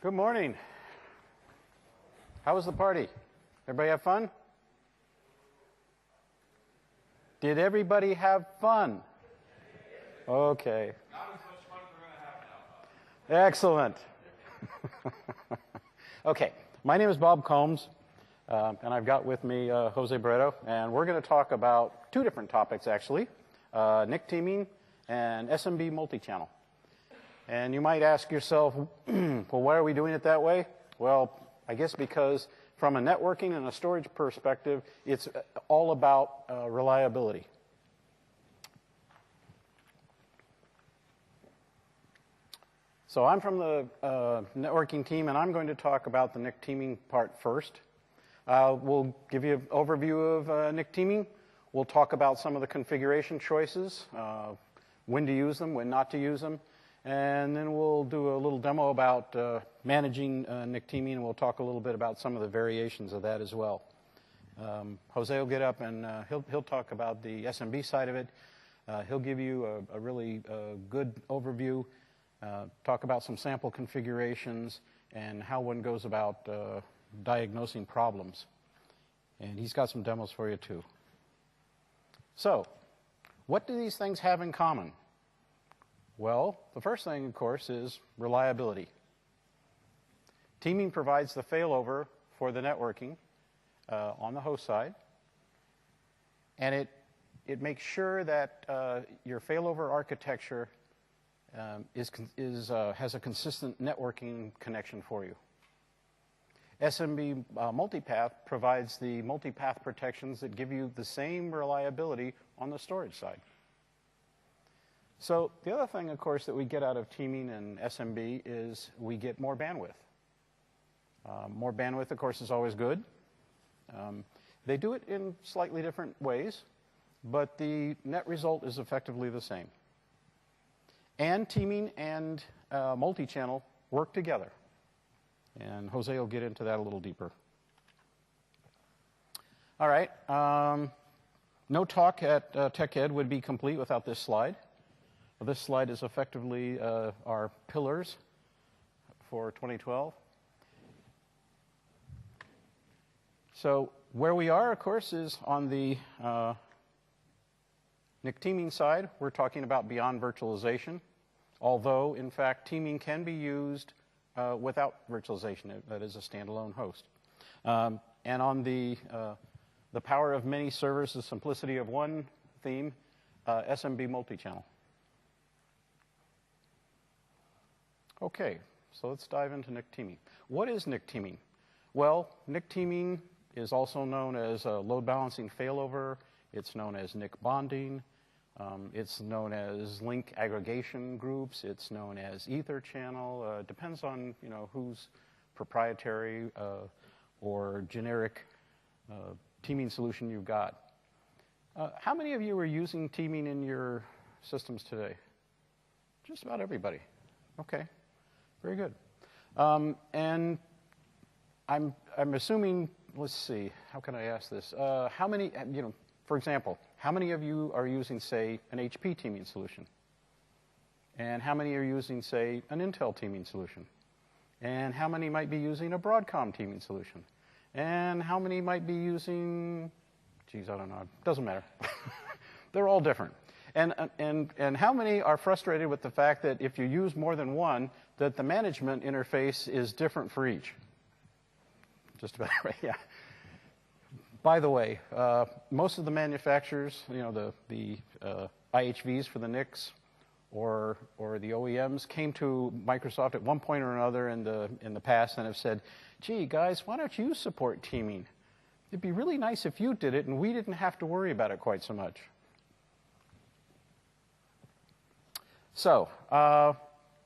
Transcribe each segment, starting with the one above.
Good morning. How was the party? Everybody have fun? Did everybody have fun? Okay. Not as much fun as we're going to have now. Excellent. Okay, my name is Bob Combs, and I've got with me Jose Barreto, and we're going to talk about two different topics, actually, NIC teaming and SMB multi-channel. And you might ask yourself, well, why are we doing it that way? Well, I guess because from a networking and a storage perspective, it's all about reliability. So I'm from the networking team, and I'm going to talk about the NIC teaming part first. We'll give you an overview of NIC teaming. We'll talk about some of the configuration choices, when to use them, when not to use them. And then we'll do a little demo about managing NIC teaming, and we'll talk a little bit about some of the variations of that as well. Jose will get up, and he'll talk about the SMB side of it. He'll give you a really good overview, talk about some sample configurations, and how one goes about diagnosing problems. And he's got some demos for you, too. So, what do these things have in common? Well, the first thing, of course, is reliability. Teaming provides the failover for the networking on the host side, and it makes sure that your failover architecture has a consistent networking connection for you. SMB multipath provides the multipath protections that give you the same reliability on the storage side. So the other thing, of course, that we get out of teaming and SMB is we get more bandwidth. More bandwidth, of course, is always good. They do it in slightly different ways, but the net result is effectively the same. And teaming and multi-channel work together. And Jose will get into that a little deeper. All right. No talk at TechEd would be complete without this slide. This slide is effectively our pillars for 2012. So where we are, of course, is on the NIC teaming side. We're talking about beyond virtualization, although, in fact, teaming can be used without virtualization. That is a standalone host. And on the power of many servers, the simplicity of one theme, SMB multi-channel. Okay, so let's dive into NIC teaming. What is NIC teaming? Well, NIC teaming is also known as load balancing failover. It's known as NIC bonding. It's known as link aggregation groups. It's known as ether channel. Depends on whose proprietary or generic teaming solution you've got. How many of you are using teaming in your systems today? Just about everybody. Okay. Very good. And I'm assuming, let's see, how can I ask this? How many, for example, how many of you are using, say, an HP teaming solution? And how many are using, say, an Intel teaming solution? And how many might be using a Broadcom teaming solution? And how many might be using, geez, I don't know, it doesn't matter. They're all different. And how many are frustrated with the fact that if you use more than one, that the management interface is different for each? Just about right, yeah. By the way, most of the manufacturers, the IHVs for the NICs or the OEMs came to Microsoft at one point or another in the past and have said, gee, guys, why don't you support teaming? It'd be really nice if you did it and we didn't have to worry about it quite so much. So,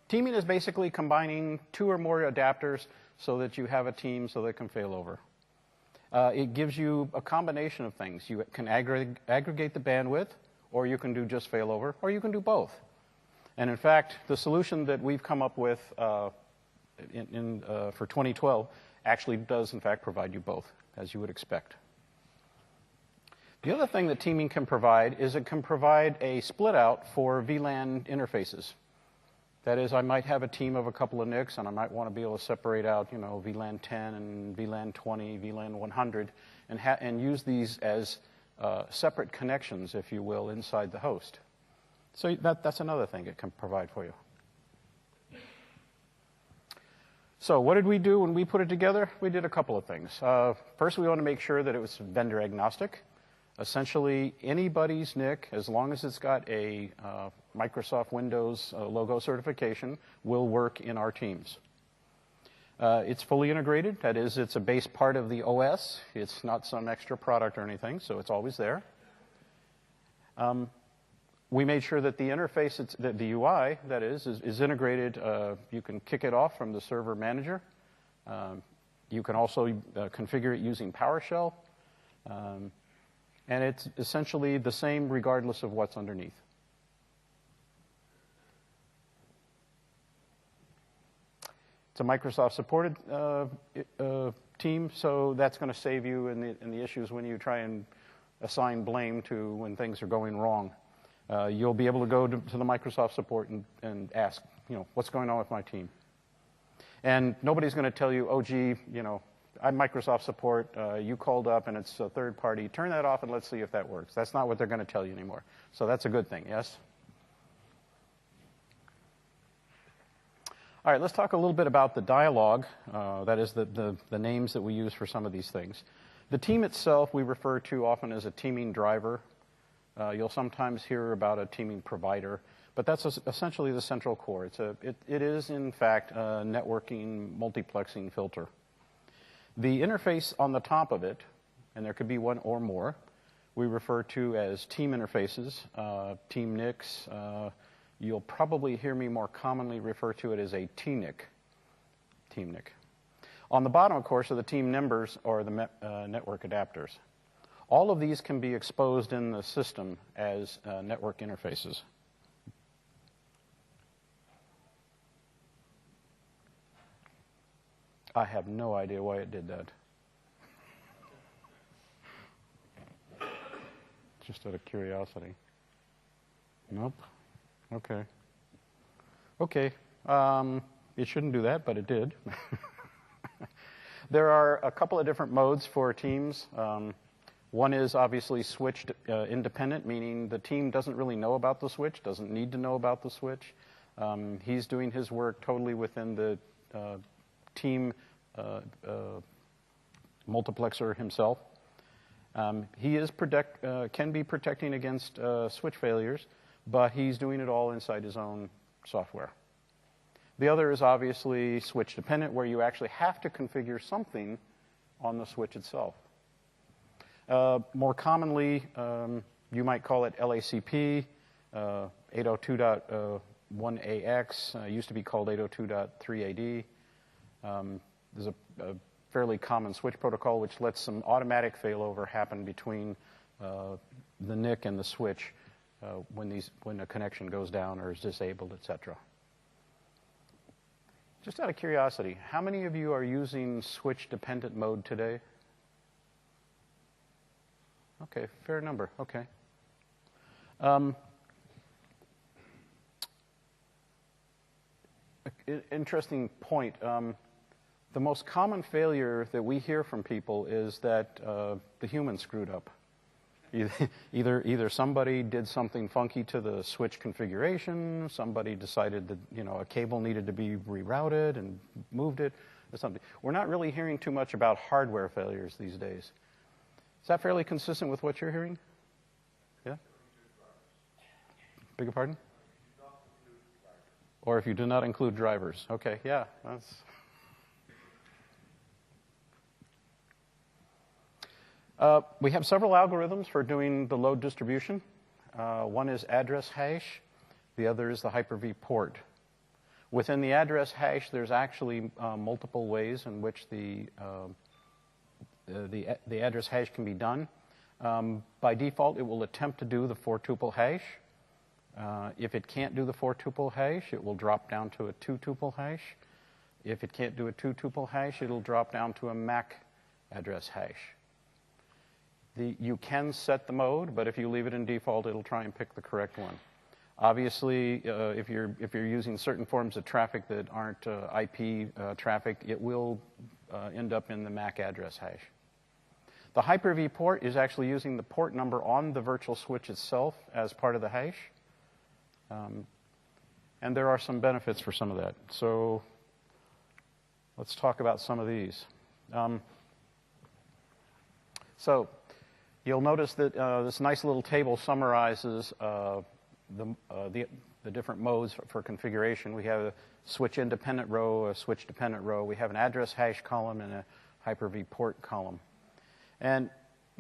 teaming is basically combining two or more adapters so that you have a team so that can fail over. It gives you a combination of things. You can aggregate the bandwidth, or you can do just failover, or you can do both. And in fact, the solution that we've come up with for 2012 actually does, in fact, provide you both, as you would expect. The other thing that teaming can provide is it can provide a split out for VLAN interfaces. That is, I might have a team of a couple of NICs, and I might want to be able to separate out, you know, VLAN 10 and VLAN 20, VLAN 100, and use these as separate connections, if you will, inside the host. So that's another thing it can provide for you. So what did we do when we put it together? We did a couple of things. First, we want to make sure that it was vendor agnostic. Essentially, anybody's NIC, as long as it's got a Microsoft Windows logo certification, will work in our teams. It's fully integrated. That is, it's a base part of the OS. It's not some extra product or anything, so it's always there. We made sure that the interface, the UI, that is integrated. You can kick it off from the server manager. You can also configure it using PowerShell. And it's essentially the same regardless of what's underneath. It's a Microsoft-supported team, so that's going to save you in the issues when you try and assign blame to when things are going wrong. You'll be able to go to the Microsoft support and ask, you know, what's going on with my team? And nobody's going to tell you, oh, gee, you know, I'm Microsoft support, you called up and it's a third party, turn that off and let's see if that works. That's not what they're going to tell you anymore. So that's a good thing, yes? All right, let's talk a little bit about the dialogue, that is the names that we use for some of these things. The team itself we refer to often as a teaming driver. You'll sometimes hear about a teaming provider, but that's essentially the central core. It is, in fact, a networking multiplexing filter. The interface on the top of it, and there could be one or more, we refer to as team interfaces, team NICs. You'll probably hear me more commonly refer to it as a TNIC, team NIC. On the bottom, of course, are the team members or the network adapters. All of these can be exposed in the system as network interfaces. I have no idea why it did that. Just out of curiosity. Nope. Okay. Okay. It shouldn't do that, but it did. There are a couple of different modes for teams. One is obviously switched independent, meaning the team doesn't really know about the switch, doesn't need to know about the switch. He's doing his work totally within the team multiplexer himself. He is can be protecting against switch failures, but he's doing it all inside his own software. The other is obviously switch dependent, where you actually have to configure something on the switch itself. More commonly, you might call it LACP, 802.1ax, used to be called 802.3ad. There's a fairly common switch protocol which lets some automatic failover happen between the NIC and the switch when a connection goes down or is disabled, etc. Just out of curiosity, how many of you are using switch-dependent mode today? Okay, fair number. Okay. Interesting point. The most common failure that we hear from people is that the human screwed up. Either somebody did something funky to the switch configuration, somebody decided that a cable needed to be rerouted and moved it, or something. We're not really hearing too much about hardware failures these days. Is that fairly consistent with what you're hearing? Yeah? Beg your pardon? Or if you do not include drivers. Okay, yeah, that's... We have several algorithms for doing the load distribution. One is address hash. The other is the Hyper-V port. Within the address hash, there's actually multiple ways in which the address hash can be done. By default, it will attempt to do the 4-tuple hash. If it can't do the 4-tuple hash, it will drop down to a 2-tuple hash. If it can't do a 2-tuple hash, it'll drop down to a MAC address hash. You can set the mode, but if you leave it in default, it'll try and pick the correct one. Obviously, if you're using certain forms of traffic that aren't IP traffic, it will end up in the MAC address hash. The Hyper-V port is actually using the port number on the virtual switch itself as part of the hash. And there are some benefits for some of that. So let's talk about some of these. So you'll notice that this nice little table summarizes the different modes for configuration. We have a switch independent row, a switch dependent row. We have an address hash column and a Hyper-V port column. And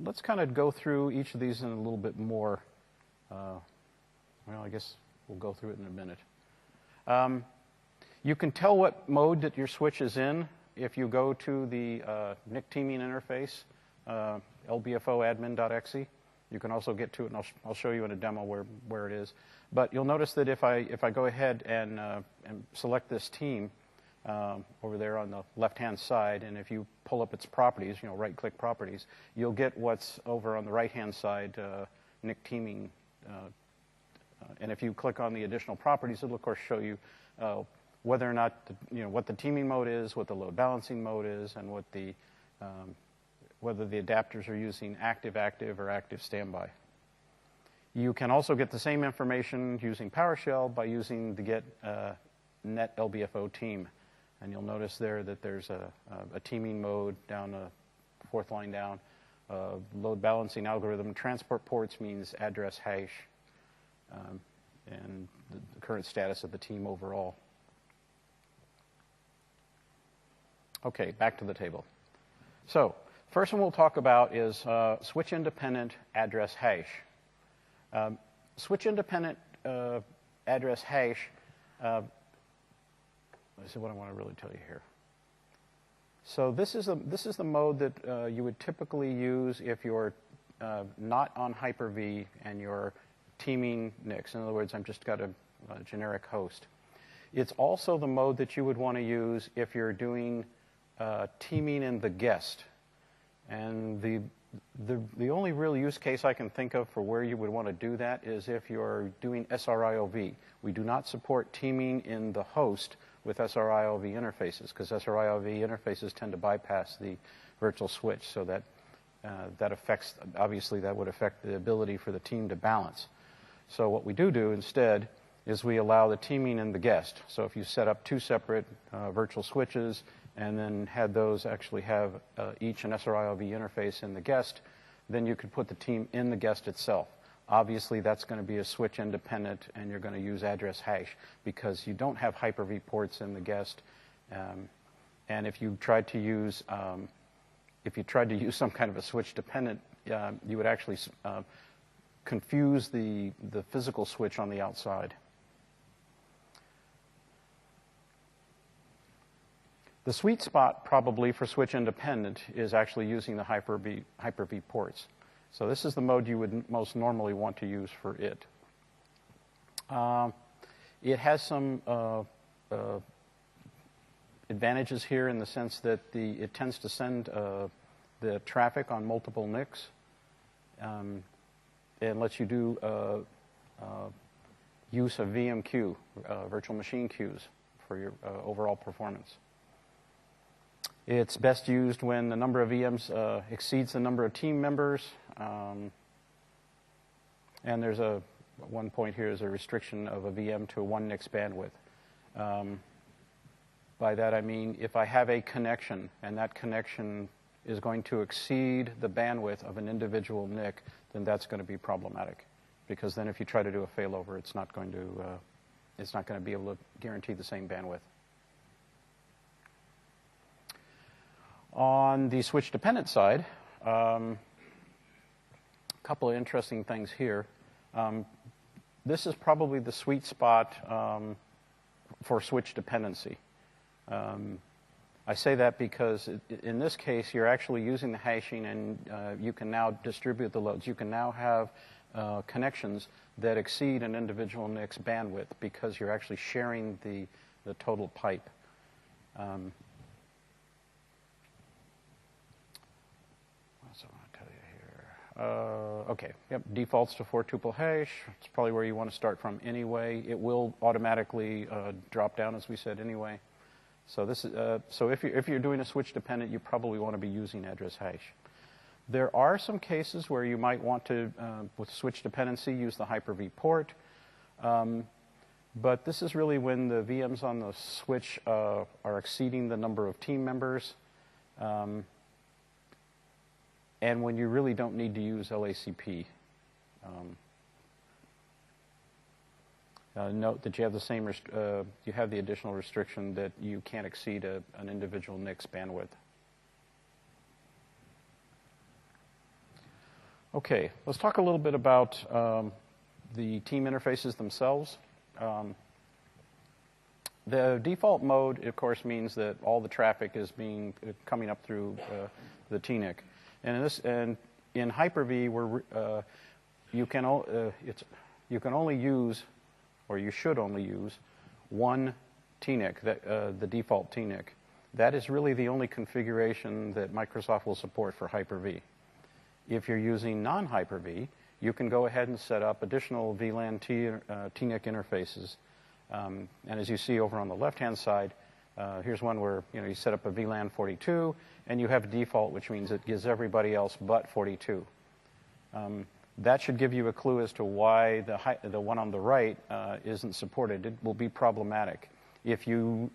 let's kind of go through each of these in a little bit more. Well, I guess we'll go through it in a minute. You can tell what mode that your switch is in if you go to the NIC teaming interface, lbfoadmin.exe. You can also get to it, and I'll show you in a demo where it is. But you'll notice that if I go ahead and select this team over there on the left-hand side, and if you pull up its properties, right-click properties, you'll get what's over on the right-hand side, NIC teaming. And if you click on the additional properties, it'll of course show you whether or not what the teaming mode is, what the load balancing mode is, and what the whether the adapters are using active or active standby. You can also get the same information using PowerShell by using the get net LBFO team. And you'll notice there that there's a teaming mode down the fourth line down. Load balancing algorithm. Transport ports means address hash. And the current status of the team overall. Okay, back to the table. So first one we'll talk about is switch independent address hash. Switch independent address hash. This is what I want to really tell you here. So this is the mode that you would typically use if you're not on Hyper-V and you're teaming NICs. In other words, I've just got a generic host. It's also the mode that you would want to use if you're doing teaming in the guest. And the only real use case I can think of for where you would want to do that is if you're doing SRIOV. We do not support teaming in the host with SRIOV interfaces because SRIOV interfaces tend to bypass the virtual switch, so that obviously that would affect the ability for the team to balance. So what we do instead is we allow the teaming in the guest. So if you set up two separate virtual switches and then had those actually have each an SRIOV interface in the guest, then you could put the team in the guest itself. Obviously, that's going to be a switch independent, and you're going to use address hash because you don't have Hyper-V ports in the guest. And if you tried to use some kind of a switch dependent, you would actually confuse the physical switch on the outside. The sweet spot probably for switch independent is actually using the Hyper-V ports. So this is the mode you would most normally want to use for it. It has some advantages here in the sense that it tends to send the traffic on multiple NICs and lets you do use of VMQ, virtual machine queues, for your overall performance. It's best used when the number of VMs exceeds the number of team members. And there's one point here is a restriction of a VM to a 1 NIC's bandwidth. By that I mean if I have a connection and that connection is going to exceed the bandwidth of an individual NIC, then that's going to be problematic. Because then if you try to do a failover, it's not going to be able to guarantee the same bandwidth. On the switch dependent side, a couple of interesting things here. This is probably the sweet spot for switch dependency. I say that because in this case, you're actually using the hashing and you can now distribute the loads. You can now have connections that exceed an individual NIC's bandwidth because you're actually sharing the total pipe. Okay, yep, defaults to 4-tuple hash. It's probably where you want to start from anyway. It will automatically drop down, as we said, anyway. So this is, so if you're doing a switch dependent, you probably want to be using address hash. There are some cases where you might want to, with switch dependency, use the Hyper-V port. But this is really when the VMs on the switch are exceeding the number of team members. And when you really don't need to use LACP. Note that you have the same you have the additional restriction that you can't exceed an individual NIC's bandwidth. Okay, let's talk a little bit about the team interfaces themselves. The default mode, of course, means that all the traffic is coming up through the TNIC. And in Hyper-V, you can only use, or you should only use, one TNIC, the default TNIC. That is really the only configuration that Microsoft will support for Hyper-V. If you're using non-Hyper-V, you can go ahead and set up additional VLAN TNIC interfaces. And as you see over on the left-hand side, here's one where you set up a VLAN 42, and you have a default, which means it gives everybody else but 42. That should give you a clue as to why the one on the right isn't supported. It will be problematic. If you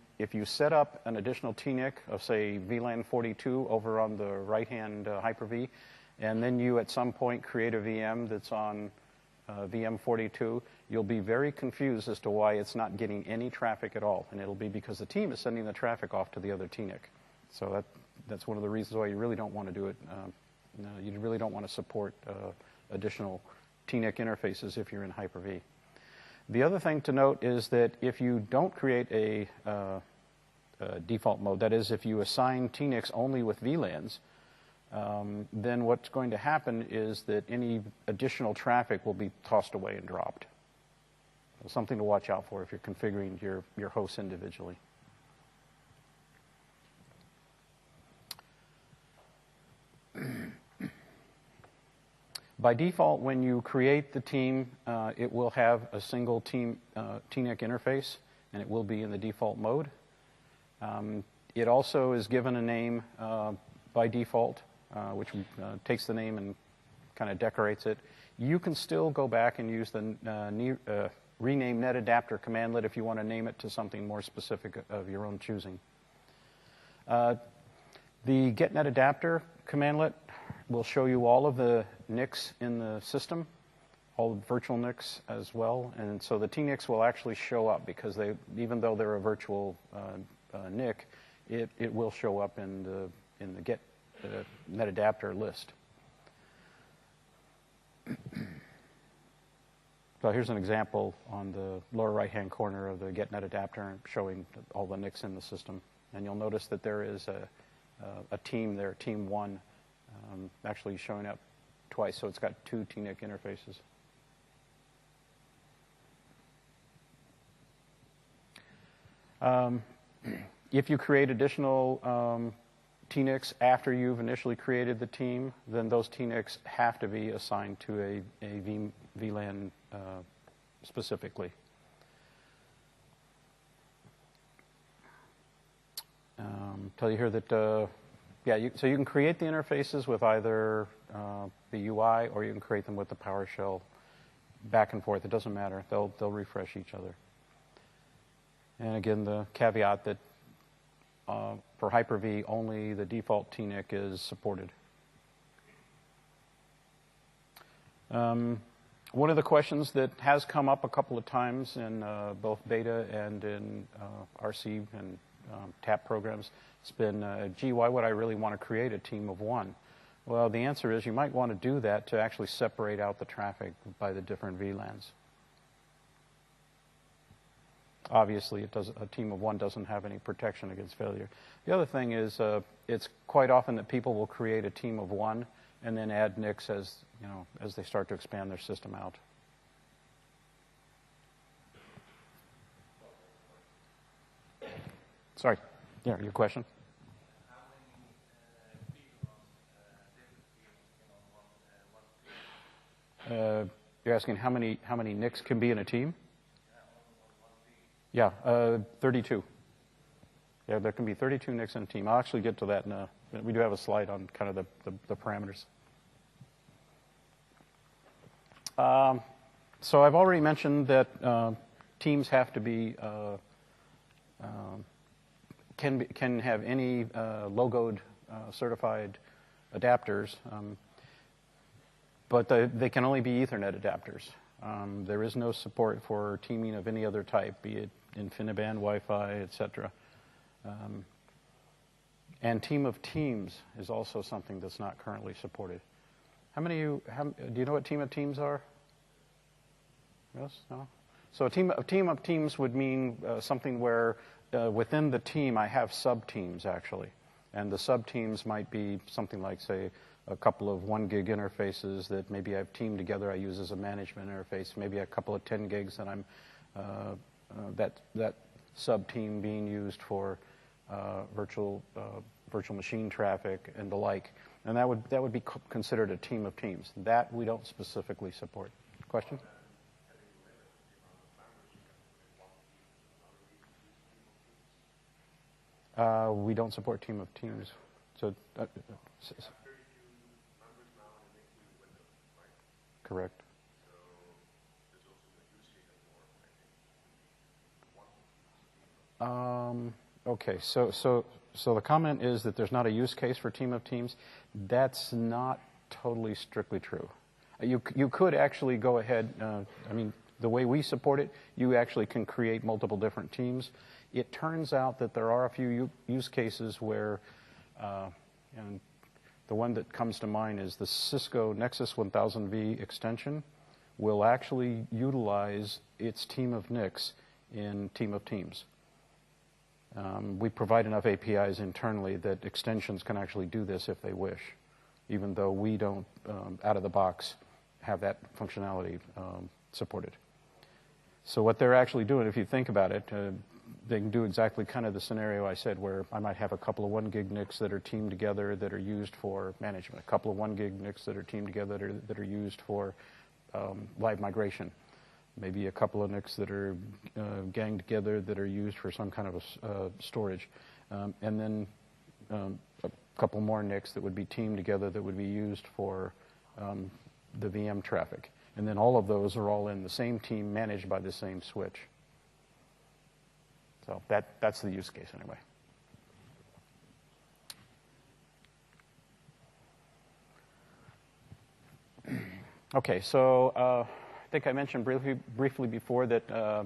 set up an additional TNIC of, say, VLAN 42 over on the right-hand Hyper-V, and then you at some point create a VM that's on VM 42, you'll be very confused as to why it's not getting any traffic at all. And it'll be because the team is sending the traffic off to the other TNIC. So that's one of the reasons why you really don't want to do it. You really don't want to support additional TNIC interfaces if you're in Hyper-V. The other thing to note is that if you don't create a default mode, that is, if you assign TNICs only with VLANs, then what's going to happen is that any additional traffic will be tossed away and dropped. So something to watch out for if you're configuring your hosts individually. By default, when you create the team, it will have a single team TNIC interface, and it will be in the default mode. It also is given a name by default, which takes the name and kind of decorates it. You can still go back and use the rename net adapter commandlet if you want to name it to something more specific of your own choosing. The get net adapter commandlet will show you all of the NICs in the system, all the virtual NICs as well. And so the TNICs will actually show up because even though they're a virtual NIC, it will show up in the get net adapter list. So here's an example on the lower right-hand corner of the get net adapter showing all the NICs in the system. And you'll notice that there is a team there, team 1, actually showing up twice. So it's got 2 TNIC interfaces. If you create additional TNICs after you've initially created the team, then those TNICs have to be assigned to a VLAN specifically. Tell you here that, so you can create the interfaces with either the UI or you can create them with the PowerShell back and forth. It doesn't matter. They'll refresh each other. And again, the caveat that for Hyper-V, only the default TNIC is supported. One of the questions that has come up a couple of times in both beta and in RC and TAP programs has been, gee, why would I really want to create a team of 1? Well, the answer is you might want to do that to actually separate out the traffic by the different VLANs. Obviously, a team of 1 doesn't have any protection against failure. The other thing is it's quite often that people will create a team of 1 and then add NICs as they start to expand their system out. Sorry. Yeah, your question? You're asking how many NICs can be in a team? Yeah, 32. Yeah, there can be 32 NICs in a team. I'll actually get to that in a minute. We do have a slide on kind of the parameters. So I've already mentioned that teams have to be can have any logoed certified adapters, but they can only be Ethernet adapters. There is no support for teaming of any other type, be it InfiniBand, Wi-Fi, etc. And team of teams is also something that's not currently supported. How many of you do you know what team of teams are? Yes? No? So a team of teams would mean something where within the team I have sub-teams, actually. And the sub-teams might be something like, say, a couple of 1 gig interfaces that maybe I've teamed together I use as a management interface, maybe a couple of 10 gigs that I'm that sub-team being used for virtual machine traffic and the like. And that would be considered a team of teams. That we don't specifically support. Question? We don't support team of teams. So, correct. Okay, so the comment is that there's not a use case for team of teams. That's not totally strictly true. You could actually go ahead. I mean, the way we support it, you actually can create multiple different teams. It turns out that there are a few use cases where, and the one that comes to mind is the Cisco Nexus 1000V extension will actually utilize its team of NICs in team of teams. We provide enough APIs internally that extensions can actually do this if they wish, even though we don't, out of the box, have that functionality supported. So what they're actually doing, if you think about it, they can do exactly kind of the scenario I said, where I might have a couple of 1 gig NICs that are teamed together that are used for management, a couple of 1 gig NICs that are teamed together that are used for live migration, maybe a couple of NICs that are ganged together that are used for some kind of a storage, and then a couple more NICs that would be teamed together that would be used for the VM traffic. And then all of those are all in the same team managed by the same switch. So that's the use case anyway. Okay, so I think I mentioned briefly before that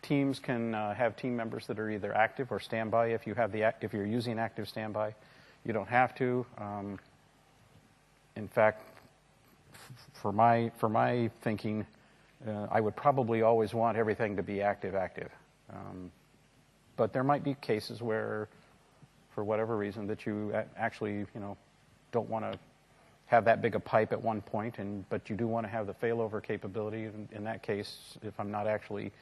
teams can have team members that are either active or standby. If you're using active standby, you don't have to. In fact, for my thinking, I would probably always want everything to be active. But there might be cases where, for whatever reason, that you actually, don't want to have that big a pipe at one point, but you do want to have the failover capability. In that case, if I'm not actually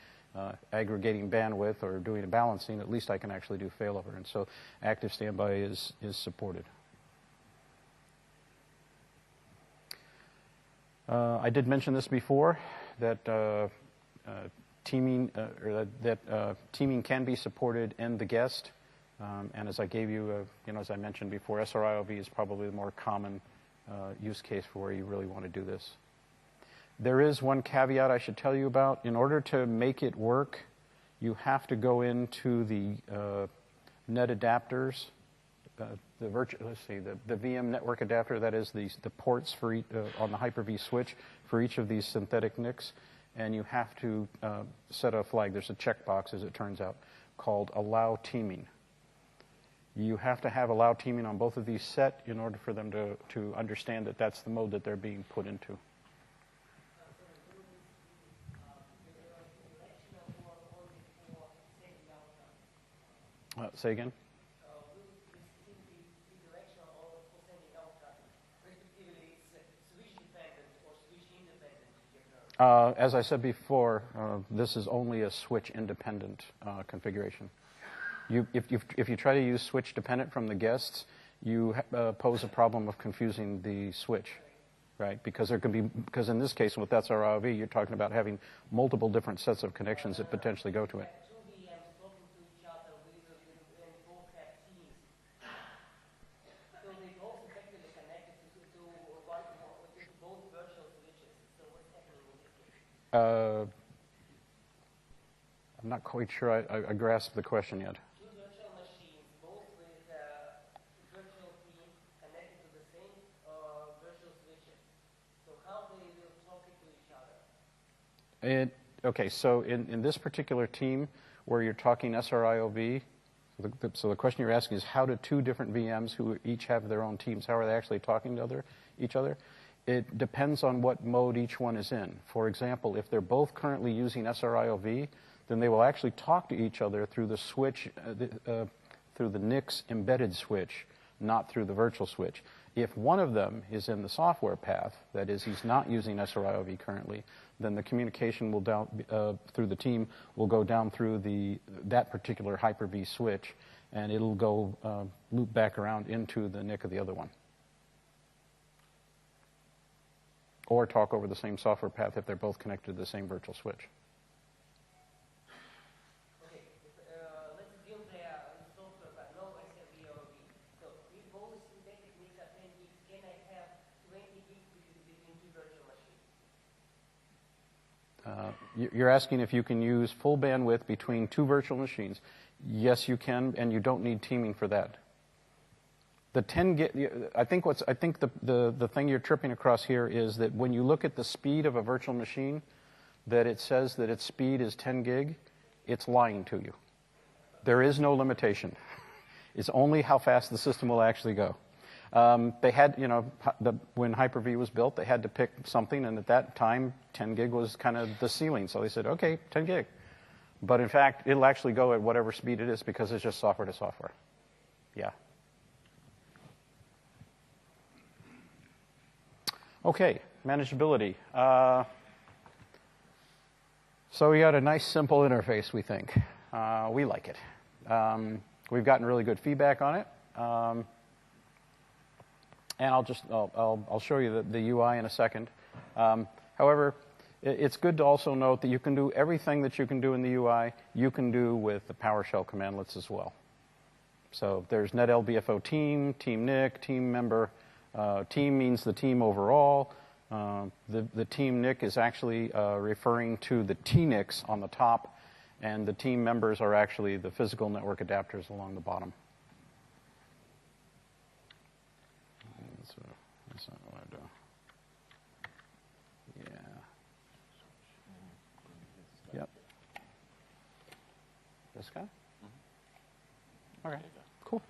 aggregating bandwidth or doing a balancing, at least I can actually do failover. And so active standby is supported. I did mention this before, that teaming teaming can be supported in the guest, and as I gave you, as I mentioned before, SRIOV is probably the more common use case for where you really want to do this. There is one caveat I should tell you about. In order to make it work, you have to go into the net adapters. The VM network adapter, that is the ports for on the Hyper-V switch for each of these synthetic NICs, and you have to set a flag. There's a checkbox, as it turns out, called Allow Teaming. You have to have Allow Teaming on both of these set in order for them to understand that that's the mode that they're being put into. Say again? As I said before, this is only a switch-independent configuration. If you try to use switch-dependent from the guests, you pose a problem of confusing the switch. right? Because there could be, because in this case with SRIOV, you're talking about having multiple different sets of connections that potentially go to it. Two VMs talking to each other and both have teams. So they both effectively connected to both virtual switches. So what's happening in this case? I'm not quite sure I grasp the question yet. Two virtual machines, both with virtual teams connected to the same virtual switches. So how they will talk to each other? Okay, so in this particular team where you're talking SRIOV, so the question you're asking is how do two different VMs who each have their own teams, how are they actually talking to each other? It depends on what mode each one is in. For example, if they're both currently using SRIOV, then they will actually talk to each other through the switch, through the NIC's embedded switch, not through the virtual switch. If one of them is in the software path, that is, he's not using SRIOV currently, then the communication will through the team will go down through that particular Hyper-V switch, and it'll go loop back around into the NIC of the other one. Or talk over the same software path if they're both connected to the same virtual switch. Okay, let's assume they are in software but no SRIOV. So if both synthetic NICs are 10 gigs, can I have 20 gigs between two virtual machines? You're asking if you can use full bandwidth between two virtual machines. Yes, you can, and you don't need teaming for that. The 10 gig, I think the thing you're tripping across here is that when you look at the speed of a virtual machine, that it says that its speed is 10 gig, it's lying to you. There is no limitation. It's only how fast the system will actually go. They had, when Hyper-V was built, they had to pick something, and at that time, 10 gig was kind of the ceiling. So they said, okay, 10 gig. But in fact, it'll actually go at whatever speed it is because it's just software to software. Yeah. Okay, manageability. So we got a nice, simple interface, we think. We like it. We've gotten really good feedback on it. And I'll show you the UI in a second. However, it's good to also note that you can do everything that you can do in the UI, you can do with the PowerShell commandlets as well. So there's netlbfo team, team NIC, team member. Team means the team overall. The team NIC is actually referring to the TNICs on the top, and the team members are actually the physical network adapters along the bottom. That's not what I do. Yeah. Yep. This guy? Okay, cool.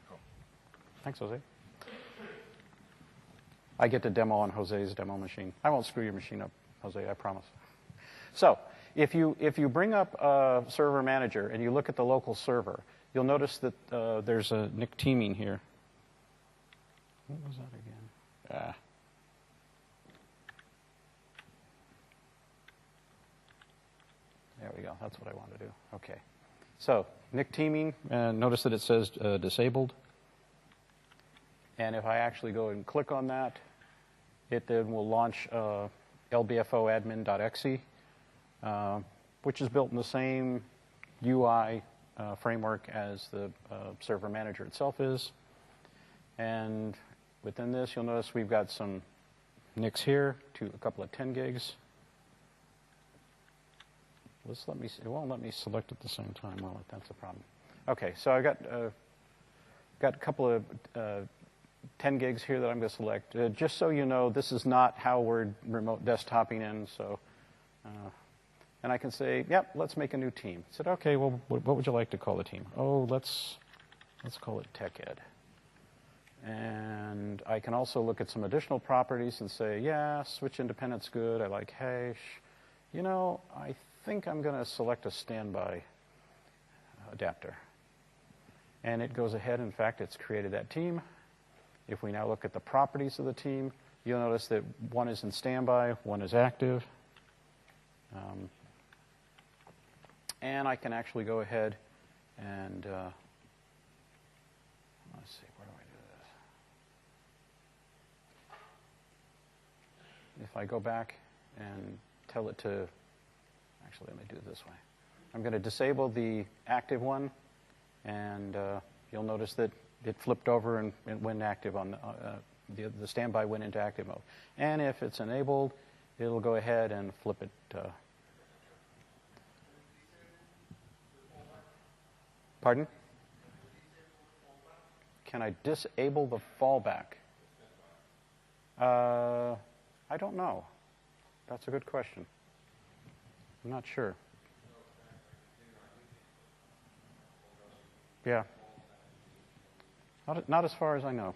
Thanks, Jose. I get to demo on Jose's demo machine. I won't screw your machine up, Jose, I promise. So if you bring up Server Manager and you look at the local server, you'll notice that there's a NIC teaming here. What was that again? There we go. That's what I want to do. Okay. So NIC teaming, notice that it says disabled. And if I actually go and click on that, it then will launch lbfoadmin.exe, which is built in the same UI framework as the Server Manager itself is. And within this, you'll notice we've got some NICs here, a couple of 10 gigs. It won't let me select at the same time. Well, that's a problem. Okay, so I got a couple of 10 gigs here that I'm going to select. Just so you know, this is not how we're remote desktoping in. So, and I can say, yep, let's make a new team. I said, okay, well, what would you like to call the team? Oh, let's call it TechEd. And I can also look at some additional properties and say, yeah, switch independence good. I like hash. I think I'm going to select a standby adapter. And it goes ahead. In fact, it's created that team. If we now look at the properties of the team, you'll notice that one is in standby, one is active. And I can actually go ahead and, let's see, where do I do if I go back and tell it to, actually, let me do it this way. I'm going to disable the active one, and you'll notice that it flipped over and went active on the standby went into active mode. And if it's enabled, it'll go ahead and flip it. Pardon? Can I disable the fallback? I don't know. That's a good question. I'm not sure. Yeah. Not as far as I know.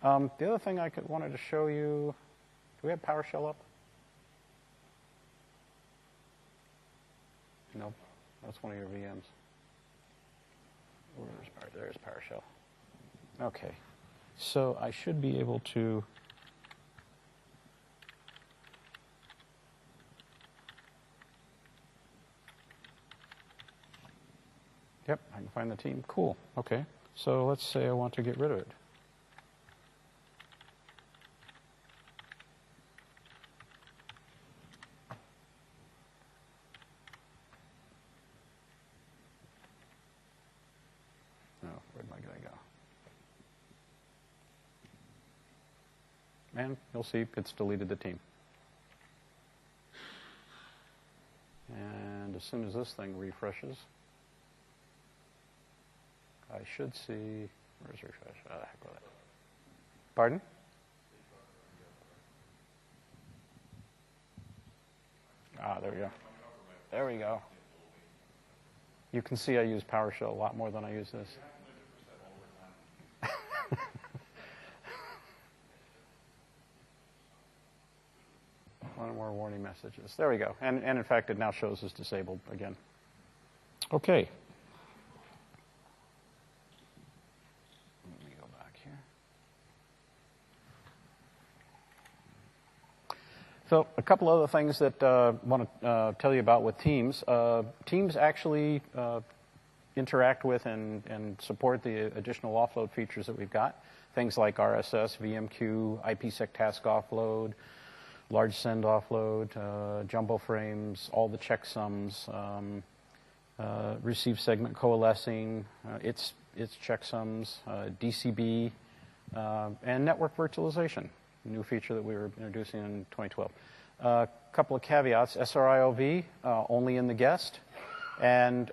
The other thing I wanted to show you, do we have PowerShell up? No, that's one of your VMs. There's PowerShell. Okay, so I should be able to Yep, I can find the team. Cool. Okay. So let's say I want to get rid of it. Oh, where am I going to go? And you'll see it's deleted the team. And as soon as this thing refreshes, I should see, where's refresh? Oh, heck with it. Pardon? Ah, there we go. There we go. You can see I use PowerShell a lot more than I use this. One more warning messages. There we go. And in fact, it now shows as disabled again. Okay. Let me go back here. So a couple other things that I want to tell you about with Teams. Teams actually interact with and support the additional offload features that we've got. Things like RSS, VMQ, IPsec task offload, large send offload, jumbo frames, all the checksums, receive segment coalescing, its checksums, DCB, and network virtualization, a new feature that we were introducing in 2012. A couple of caveats: SRIOV only in the guest, and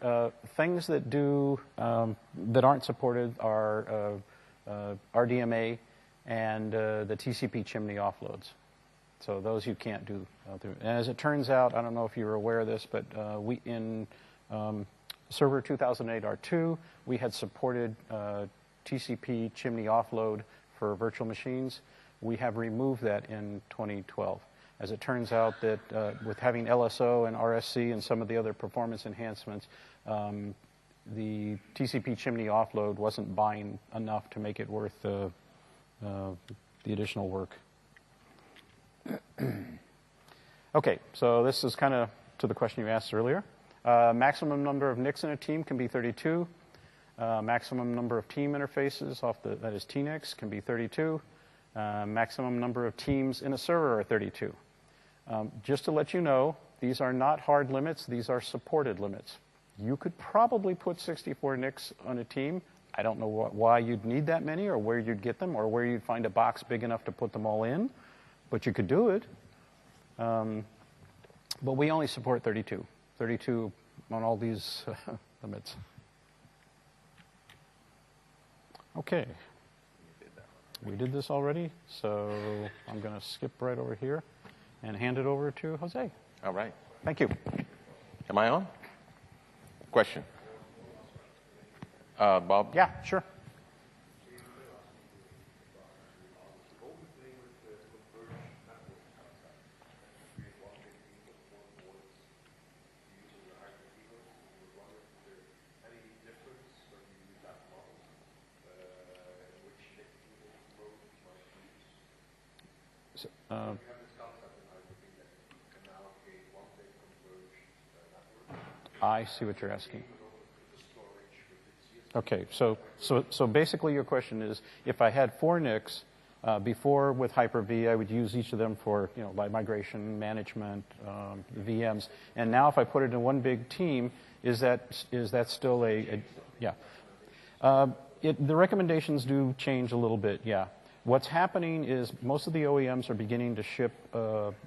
things that do that aren't supported are RDMA and the TCP chimney offloads. So those you can't do. And as it turns out, I don't know if you were aware of this, but we in Server 2008 R2, we had supported TCP chimney offload for virtual machines. We have removed that in 2012. As it turns out that with having LSO and RSC and some of the other performance enhancements, the TCP chimney offload wasn't buying enough to make it worth the additional work. Okay, so this is kind of to the question you asked earlier. Maximum number of NICs in a team can be 32. Maximum number of team interfaces, that is TNICs, can be 32. Maximum number of teams in a server are 32. Just to let you know, these are not hard limits, these are supported limits. You could probably put 64 NICs on a team. I don't know why you'd need that many or where you'd get them or where you'd find a box big enough to put them all in, but you could do it. But we only support 32. 32 on all these limits. Okay. We did this already, so I'm going to skip right over here and hand it over to Jose. All right. Thank you. Am I on? Question. Bob? Yeah, sure. I see what you're asking. Okay, so basically your question is, if I had 4 NICs, Before, with Hyper-V, I would use each of them for, live migration, management, VMs. And now if I put it in one big team, is that still yeah. The recommendations do change a little bit, yeah. What's happening is most of the OEMs are beginning to ship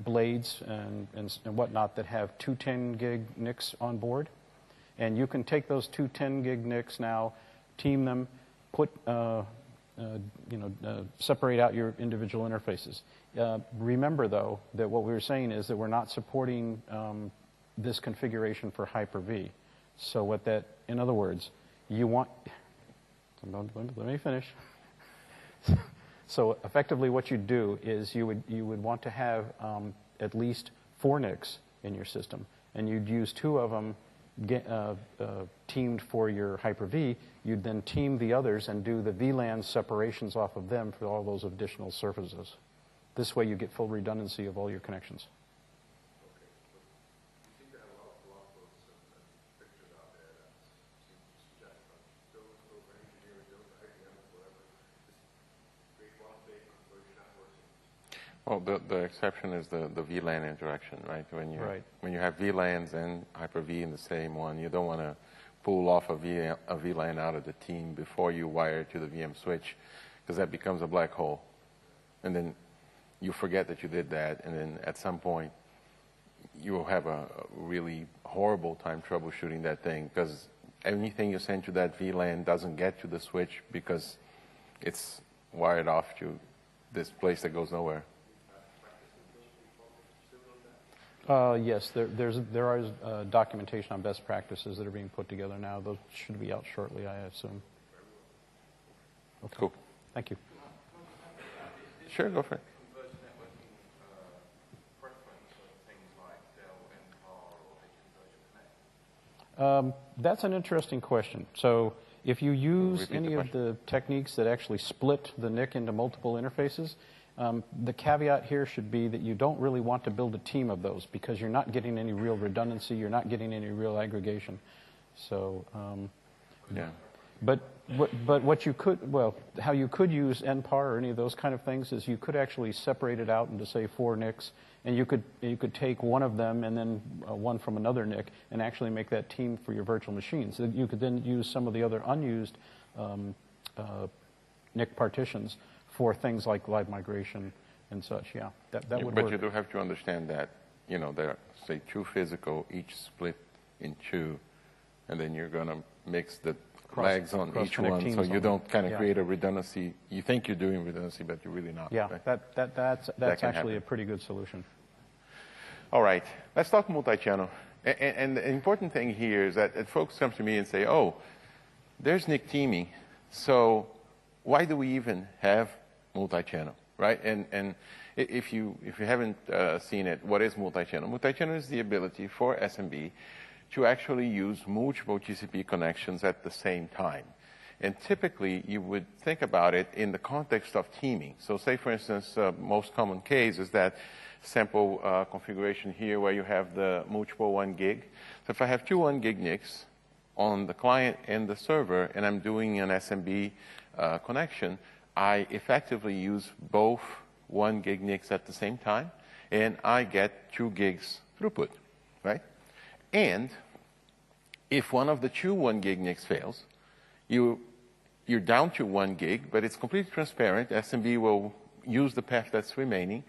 blades and whatnot that have 210 gig NICs on board. And you can take those 210 gig NICs now, team them, put, separate out your individual interfaces. Remember, though, that what we were saying is that we're not supporting this configuration for Hyper-V. So what that, in other words, you want, let me finish. So effectively what you'd do is you would want to have at least 4 NICs in your system, and you'd use 2 of them teamed for your Hyper-V. You'd then team the others and do the VLAN separations off of them for all those additional surfaces. This way you get full redundancy of all your connections. Well, the exception is the VLAN interaction, right? When you have VLANs and Hyper-V in the same one, you don't want to pull off a VLAN out of the team before you wire it to the VM switch, because that becomes a black hole. And then you forget that you did that, and then at some point you will have a really horrible time troubleshooting that thing, because anything you send to that VLAN doesn't get to the switch because it's wired off to this place that goes nowhere. Yes, there is documentation on best practices that are being put together now. Those should be out shortly, I assume. Okay. Cool. Thank you. Sure, go for it. That's an interesting question. So if you use any of the techniques that actually split the NIC into multiple interfaces, the caveat here should be that you don't really want to build a team of those because you're not getting any real redundancy, you're not getting any real aggregation. So, yeah. But what you could, well, how you could use NPAR or any of those kind of things is you could actually separate it out into, say, 4 NICs, and you could take one of them and then one from another NIC and actually make that team for your virtual machine. So you could then use some of the other unused NIC partitions for things like live migration and such. Yeah, that would work. But you do have to understand that, there are, say, 2 physical, each split in 2, and then you're going to mix the legs on each one, so you don't kind of create a redundancy. You think you're doing redundancy, but you're really not. Yeah, right? that's actually a pretty good solution. All right, let's talk multi-channel. And the important thing here is that folks come to me and say, oh, there's NIC teaming, so why do we even have multi-channel, right? And if you haven't seen it, what is multi-channel? Multi-channel is the ability for SMB to actually use multiple TCP connections at the same time. And typically, you would think about it in the context of teaming. So say, for instance, most common case is that sample configuration here where you have the multiple 1 gig. So if I have 2 1 gig NICs on the client and the server, and I'm doing an SMB connection, I effectively use both 1 gig NICs at the same time, and I get 2 gigs throughput, right? And if one of the 2 1 gig NICs fails, you're down to 1 gig, but it's completely transparent. SMB will use the path that's remaining.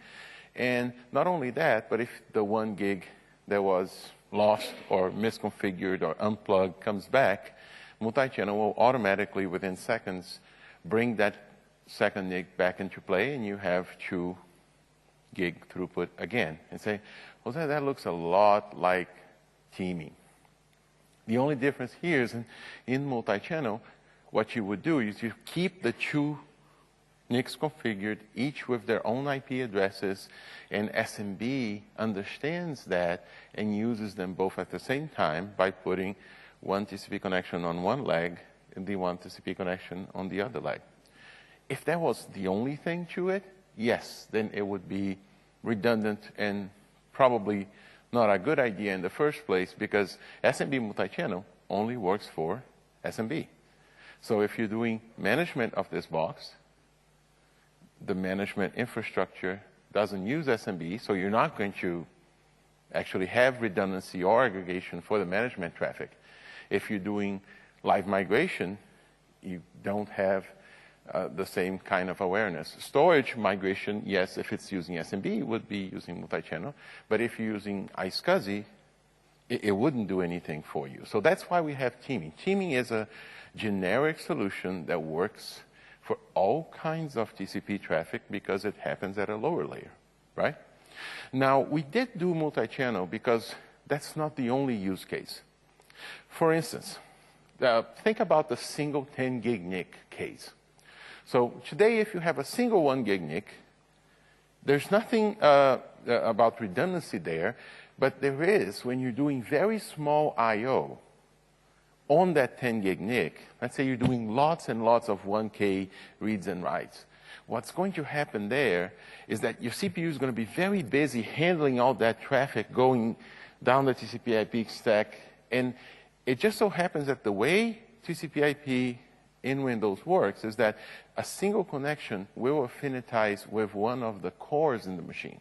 And not only that, but if the 1 gig that was lost or misconfigured or unplugged comes back, multi-channel will automatically, within seconds, bring that second NIC back into play, and you have 2 gig throughput again. And say, well, that looks a lot like teaming. The only difference here is in multi-channel, what you would do is you keep the 2 NICs configured, each with their own IP addresses, and SMB understands that and uses them both at the same time by putting one TCP connection on one leg and the one TCP connection on the other leg. If that was the only thing to it, yes, then it would be redundant and probably not a good idea in the first place, because SMB multi-channel only works for SMB. So if you're doing management of this box, the management infrastructure doesn't use SMB, so you're not going to actually have redundancy or aggregation for the management traffic. If you're doing live migration, you don't have the same kind of awareness. Storage migration, yes, if it's using SMB, it would be using multi-channel. But if you're using iSCSI, it wouldn't do anything for you. So that's why we have teaming. Teaming is a generic solution that works for all kinds of TCP traffic because it happens at a lower layer, right? Now, we did do multi-channel because that's not the only use case. For instance, think about the single 10 gig NIC case. So today, if you have a single 1 gig NIC, there's nothing about redundancy there, but there is when you're doing very small I/O on that 10 gig NIC. Let's say you're doing lots and lots of 1K reads and writes. What's going to happen there is that your CPU is going to be very busy handling all that traffic going down the TCP/IP stack. And it just so happens that the way TCP/IP in Windows works is that a single connection will affinitize with one of the cores in the machine.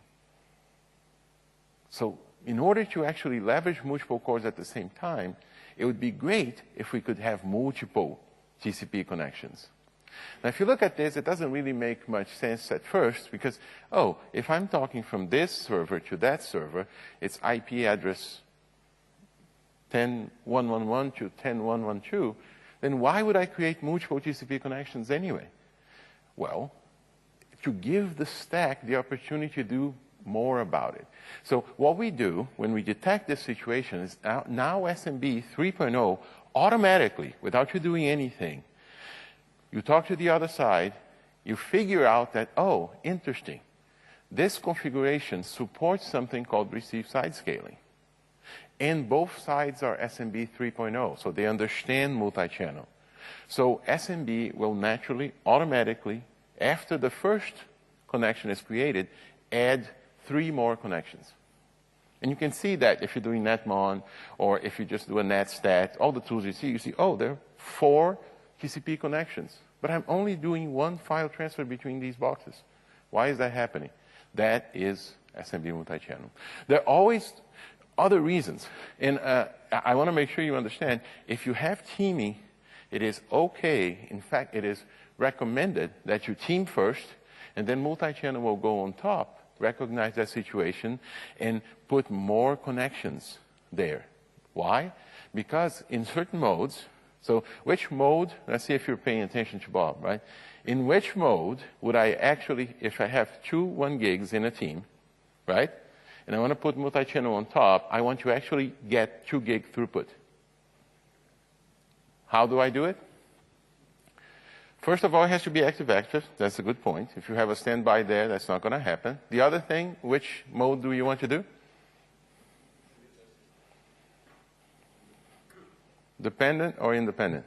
So in order to actually leverage multiple cores at the same time, it would be great if we could have multiple TCP connections. Now, if you look at this, it doesn't really make much sense at first because, oh, if I'm talking from this server to that server, it's IP address 10.111 to 10.112, then why would I create multiple TCP connections anyway? Well, to give the stack the opportunity to do more about it. So what we do when we detect this situation is now SMB 3.0 automatically, without you doing anything, you talk to the other side, you figure out that, oh, interesting, this configuration supports something called receive side scaling. And both sides are SMB 3.0, so they understand multi-channel. So SMB will naturally, automatically, after the first connection is created, add 3 more connections. And you can see that if you're doing netmon, or if you just do a netstat, all the tools you see, oh, there are 4 TCP connections. But I'm only doing 1 file transfer between these boxes. Why is that happening? That is SMB multi-channel. There are always other reasons. And I want to make sure you understand, if you have teaming, it is okay. In fact, it is recommended that you team first, and then multi-channel will go on top, recognize that situation, and put more connections there. Why? Because in certain modes, so which mode, let's see if you're paying attention to Bob, right? In which mode would I actually, if I have 2 1 gigs in a team, right? And I want to put multi-channel on top, I want to actually get 2 gig throughput. How do I do it? First of all, it has to be active-active. That's a good point. If you have a standby there, that's not going to happen. The other thing, which mode do you want to do? Dependent or independent?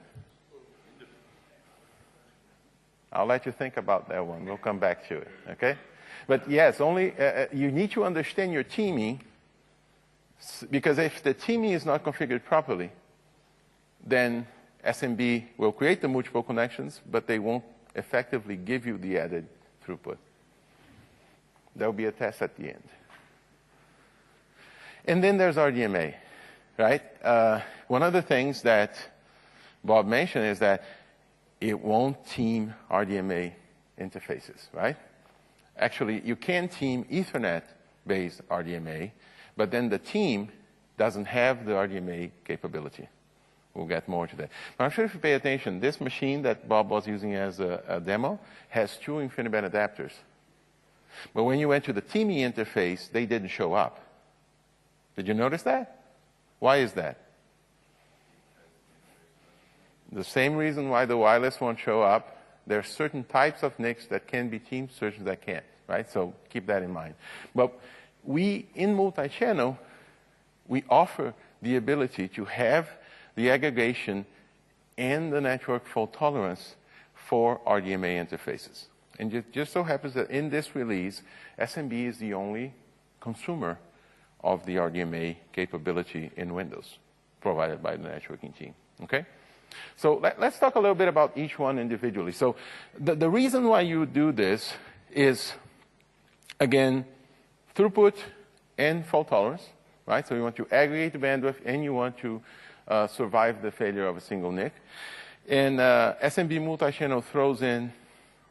I'll let you think about that one. We'll come back to it, okay? But yes, only you need to understand your teaming, because if the teaming is not configured properly, then SMB will create the multiple connections, but they won't effectively give you the added throughput. There will be a test at the end. And then there's RDMA, right? One of the things that Bob mentioned is that it won't team RDMA interfaces, right? Actually, you can team Ethernet-based RDMA, but then the team doesn't have the RDMA capability. We'll get more to that. But I'm sure if you pay attention, this machine that Bob was using as a demo has 2 InfiniBand adapters. But when you went to the teaming interface, they didn't show up. Did you notice that? Why is that? The same reason why the wireless won't show up. There are certain types of NICs that can be teamed, certain that can't, right? So keep that in mind. But we, in multi-channel, we offer the ability to have the aggregation and the network fault tolerance for RDMA interfaces. And it just so happens that in this release, SMB is the only consumer of the RDMA capability in Windows, provided by the networking team, okay? So let's talk a little bit about each one individually. So the reason why you do this is, again, throughput and fault tolerance, right? So you want to aggregate the bandwidth and you want to survive the failure of a single NIC. And SMB multi-channel throws in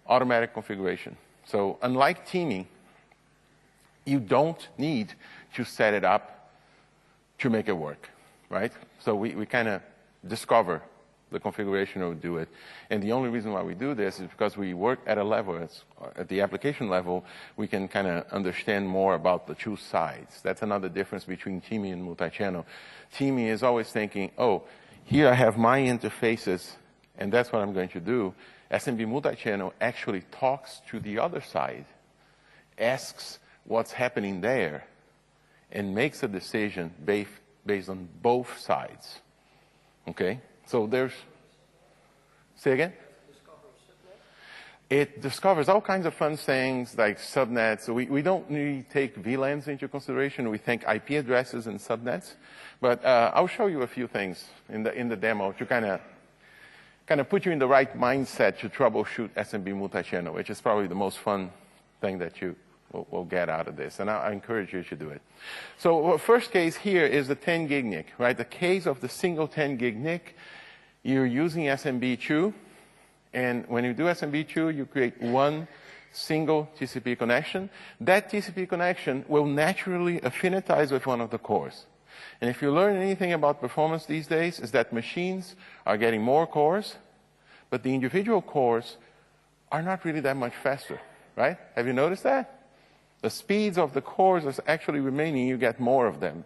automatic configuration. So unlike teaming, you don't need to set it up to make it work, right? So we kind of discover the configuration or do it. And the only reason why we do this is because we work at a level, at the application level, we can kind of understand more about the two sides. That's another difference between teaming and multi-channel. Teaming is always thinking, oh, here I have my interfaces, and that's what I'm going to do. SMB multi-channel actually talks to the other side, asks what's happening there, and makes a decision based on both sides. Okay? So there's, say again? It discovers all kinds of fun things like subnets. So we don't really take VLANs into consideration. We think IP addresses and subnets. But I'll show you a few things in the demo to kind of put you in the right mindset to troubleshoot SMB multi-channel, which is probably the most fun thing that you will get out of this. And I encourage you to do it. So first case here is the 10 gig NIC, right? The case of the single 10 gig NIC. You're using SMB2, and when you do SMB2, you create one single TCP connection. That TCP connection will naturally affinitize with one of the cores. And if you learn anything about performance these days, is that machines are getting more cores, but the individual cores are not really that much faster, right? Have you noticed that? The speeds of the cores are actually remaining, you get more of them.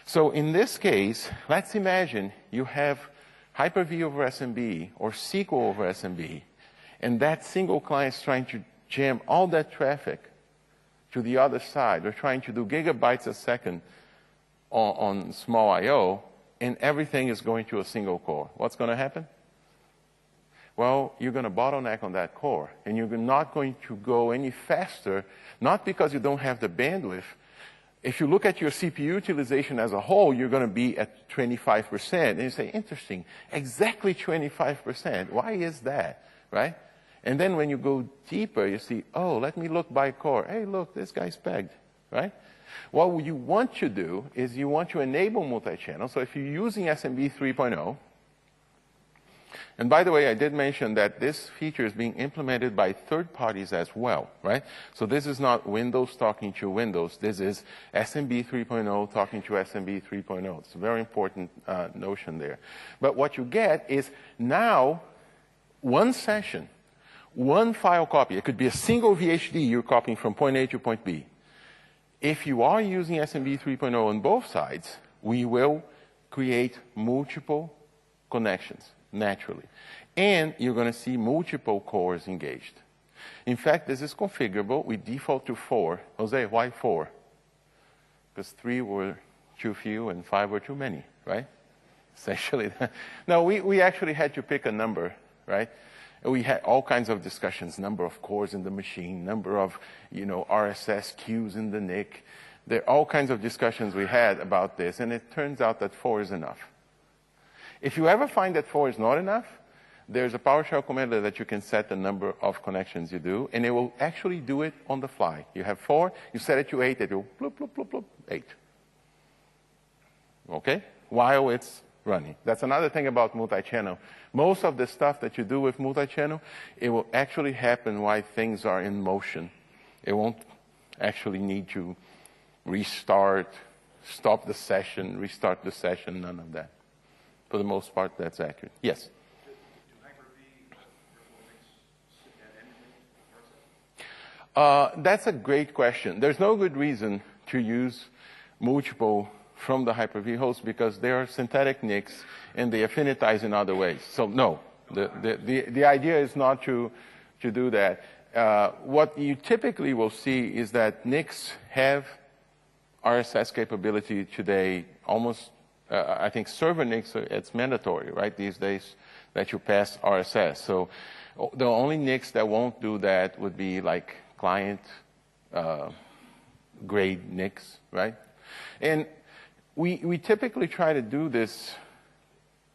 So in this case, let's imagine you have Hyper-V over SMB or SQL over SMB, and that single client is trying to jam all that traffic to the other side. They're trying to do gigabytes a second on small I/O, and everything is going to a single core. What's going to happen? Well, you're going to bottleneck on that core, and you're not going to go any faster, not because you don't have the bandwidth. If you look at your CPU utilization as a whole, you're going to be at 25%. And you say, interesting, exactly 25%. Why is that, right? And then when you go deeper, you see, oh, let me look by core. Hey, look, this guy's pegged, right? What you want to do is you want to enable multi-channel. So if you're using SMB 3.0, and by the way, I did mention that this feature is being implemented by third parties as well, right? So this is not Windows talking to Windows. This is SMB 3.0 talking to SMB 3.0. It's a very important notion there. But what you get is now one session, one file copy. It could be a single VHD you're copying from point A to point B. If you are using SMB 3.0 on both sides, we will create multiple connections naturally. And you're going to see multiple cores engaged. In fact, this is configurable. We default to 4. Jose, why 4? Because 3 were too few and 5 were too many, right? Essentially. No, we actually had to pick a number, right? We had all kinds of discussions, number of cores in the machine, number of, RSS queues in the NIC. There are all kinds of discussions we had about this, and it turns out that 4 is enough. If you ever find that 4 is not enough, there's a PowerShell commander that you can set the number of connections you do, and it will actually do it on the fly. You have 4, you set it to 8, it will bloop, bloop, bloop, bloop, 8. Okay? While it's running. That's another thing about multi-channel. Most of the stuff that you do with multi-channel, it will actually happen while things are in motion. It won't actually need to restart, stop the session, restart the session, none of that. For the most part, that's accurate. Yes? That's a great question. There's no good reason to use multiple from the Hyper-V host because they are synthetic NICs and they affinitize in other ways. So no, the idea is not to do that. What you typically will see is that NICs have RSS capability today. Almost, I think server NICs, it's mandatory, right, these days that you pass RSS. So the only NICs that won't do that would be like client grade NICs, right? And we typically try to do this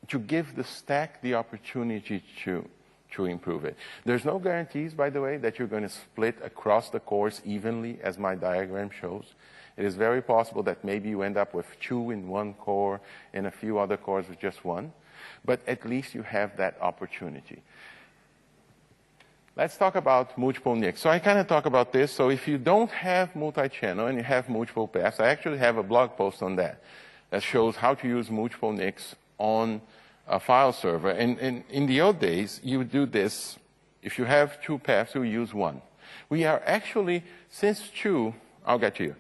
to give the stack the opportunity to to improve it. There's no guarantees, by the way, that you're going to split across the cores evenly, as my diagram shows. It is very possible that maybe you end up with 2 in one core and a few other cores with just 1. But at least you have that opportunity. Let's talk about multiple NICs. So I kind of talk about this. So if you don't have multi-channel and you have multiple paths, I actually have a blog post on that shows how to use multiple NICs on a file server. And in the old days, you would do this. If you have 2 paths, you use 1. We are actually, since 2, I'll get to you,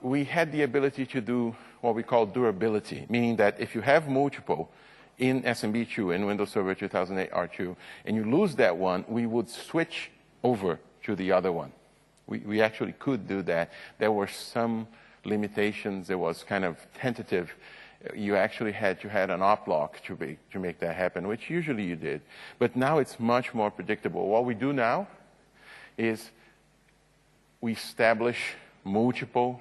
we had the ability to do what we call durability, meaning that if you have multiple in SMB2 in Windows Server 2008 R2, and you lose that one, we would switch over to the other one. We actually could do that. There were some limitations. It was kind of tentative. You actually had to have an op lock to make that happen, which usually you did. But now it's much more predictable. What we do now is we establish multiple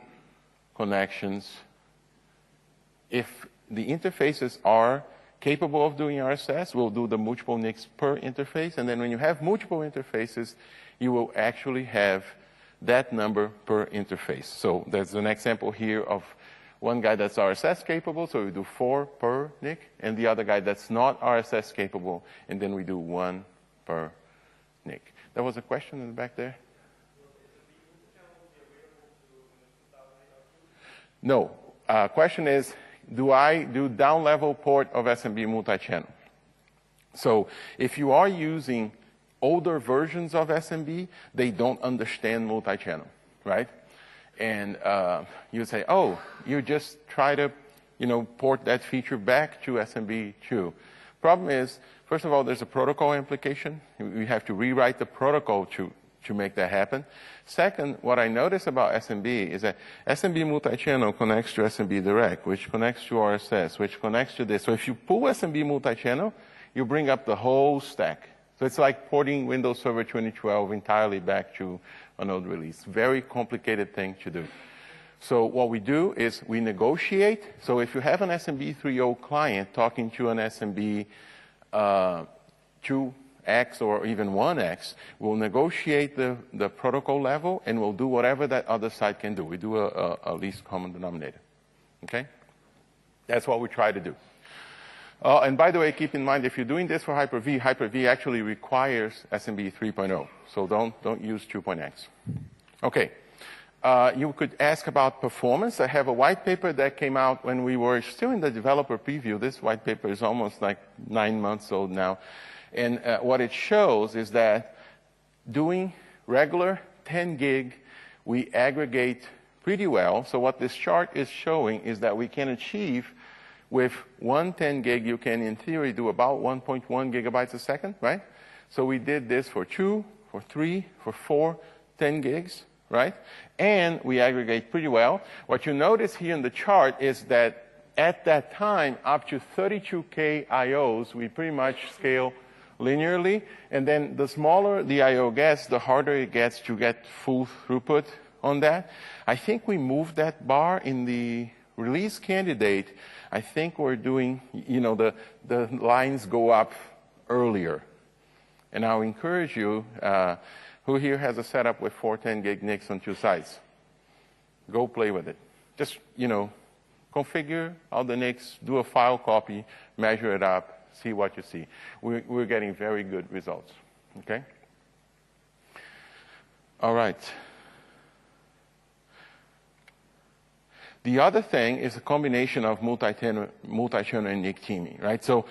connections. If the interfaces are capable of doing RSS, we'll do the multiple NICs per interface. And then when you have multiple interfaces, you will actually have that number per interface. So there's an example here of one guy that's RSS capable, so we do 4 per NIC, and the other guy that's not RSS capable, and then we do 1 per NIC. There was a question in the back there? No. Question is, do I do down-level port of SMB multi-channel? So if you are using older versions of SMB, they don't understand multi-channel, right? And you say, oh, you just try to, port that feature back to SMB2. Problem is, first of all, there's a protocol implication. We have to rewrite the protocol to make that happen. Second, what I notice about SMB is that SMB multi-channel connects to SMB direct, which connects to RSS, which connects to this. So if you pull SMB multi-channel, you bring up the whole stack. So it's like porting Windows Server 2012 entirely back to an old release. Very complicated thing to do. So what we do is we negotiate. So if you have an SMB 3.0 client talking to an SMB 2X or even 1X, we'll negotiate the protocol level, and we'll do whatever that other side can do. We do a least common denominator. Okay? That's what we try to do. And by the way, keep in mind, if you're doing this for Hyper-V, Hyper-V actually requires SMB 3.0. So don't use 2.x. Okay. You could ask about performance. I have a white paper that came out when we were still in the developer preview. This white paper is almost like 9 months old now. And what it shows is that doing regular 10 gig, we aggregate pretty well. So what this chart is showing is that we can achieve with 1 10 gig, you can, in theory, do about 1.1 gigabytes a second, right? So we did this for 2, for 3, for 4, 10 gigs, right? And we aggregate pretty well. What you notice here in the chart is that at that time, up to 32K IOs, we pretty much scale linearly. And then the smaller the IO gets, the harder it gets to get full throughput on that. I think we moved that bar in the release candidate. I think we're doing, the lines go up earlier. And I'll encourage you, who here has a setup with 4 10 gig NICs on 2 sides? Go play with it. Just, configure all the NICs, do a file copy, measure it up, see what you see. We're getting very good results, okay? All right. The other thing is a combination of multi-channel and NIC teaming, right? So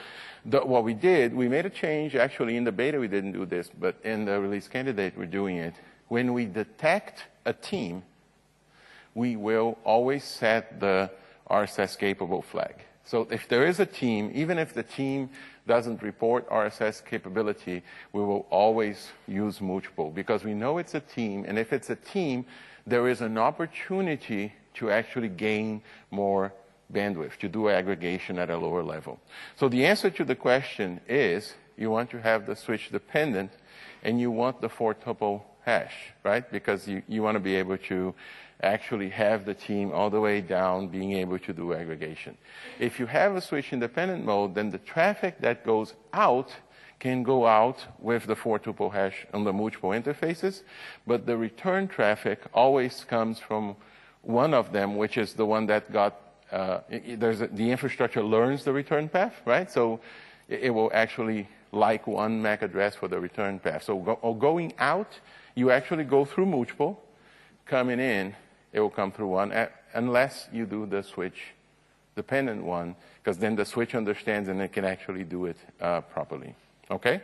what we did, we made a change. Actually, in the beta, we didn't do this, but in the release candidate, we're doing it. When we detect a team, we will always set the RSS-capable flag. So if there is a team, even if the team doesn't report RSS capability, we will always use multiple because we know it's a team, and if it's a team, there is an opportunity to actually gain more bandwidth, to do aggregation at a lower level. So the answer to the question is you want to have the switch dependent and you want the 4-tuple hash, right? Because you want to be able to actually have the team all the way down being able to do aggregation. If you have a switch independent mode, then the traffic that goes out can go out with the 4-tuple hash on the multiple interfaces, but the return traffic always comes from one of them, which is the one that got, the infrastructure learns the return path, right? So it will actually like one MAC address for the return path. So going out, you actually go through multiple. Coming in, it will come through one, unless you do the switch dependent one, because then the switch understands and it can actually do it properly. Okay?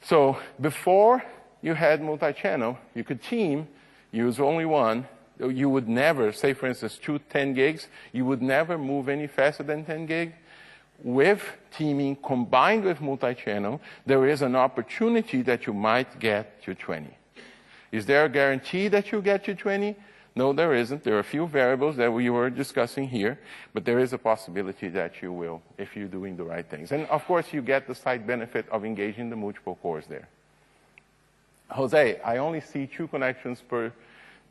So before you had multi-channel, you could team, use only one. You would never, say for instance, 10 gigs, you would never move any faster than 10 gig. With teaming combined with multi-channel, there is an opportunity that you might get to 20. Is there a guarantee that you'll get to 20? No, there isn't. There are a few variables that we were discussing here, but there is a possibility that you will if you're doing the right things. And of course, you get the side benefit of engaging the multiple cores there. Jose, I only see 2 connections per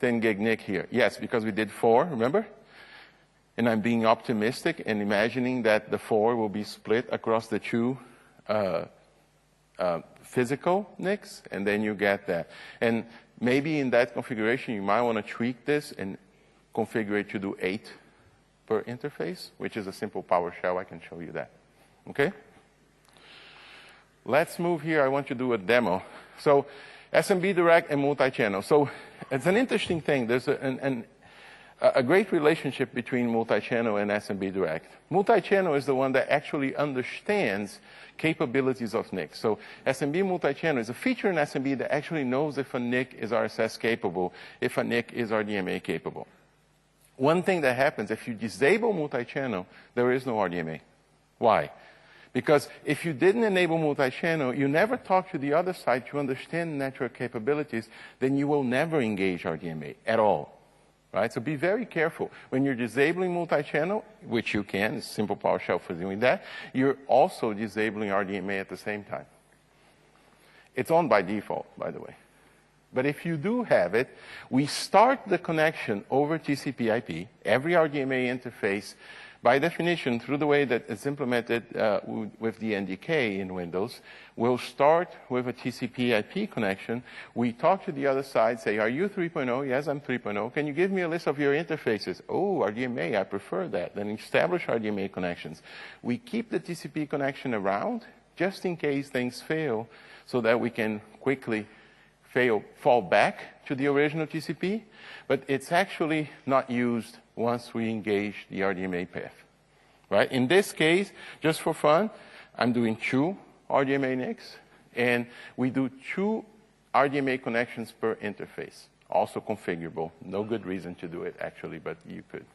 10 gig NIC here. Yes, because we did 4, remember? And I'm being optimistic and imagining that the 4 will be split across the 2 physical NICs, and then you get that. And maybe in that configuration, you might want to tweak this and configure it to do 8 per interface, which is a simple PowerShell. I can show you that. Okay? Let's move here. I want to do a demo. So SMB Direct and multi-channel. So it's an interesting thing. There's a great relationship between multi-channel and SMB Direct. Multi-channel is the one that actually understands capabilities of NIC. So SMB multi-channel is a feature in SMB that actually knows if a NIC is RSS capable, if a NIC is RDMA capable. One thing that happens, if you disable multi-channel, there is no RDMA. Why? Because if you didn't enable multi-channel, you never talk to the other side to understand network capabilities, then you will never engage RDMA at all. Right? So be very careful. When you're disabling multi-channel, which you can, it's simple PowerShell for doing that, you're also disabling RDMA at the same time. It's on by default, by the way. But if you do have it, we start the connection over TCP/IP. Every RDMA interface, by definition, through the way that it's implemented with the NDK in Windows, we'll start with a TCP/IP connection. We talk to the other side, say, are you 3.0? Yes, I'm 3.0. Can you give me a list of your interfaces? Oh, RDMA, I prefer that. Then establish RDMA connections. We keep the TCP connection just in case things fail, so that we can quickly fall back to the original TCP, but it's actually not used once we engage the RDMA path, right? In this case, just for fun, I'm doing 2 RDMA NICs, and we do 2 RDMA connections per interface, also configurable. No good reason to do it, actually, but you could.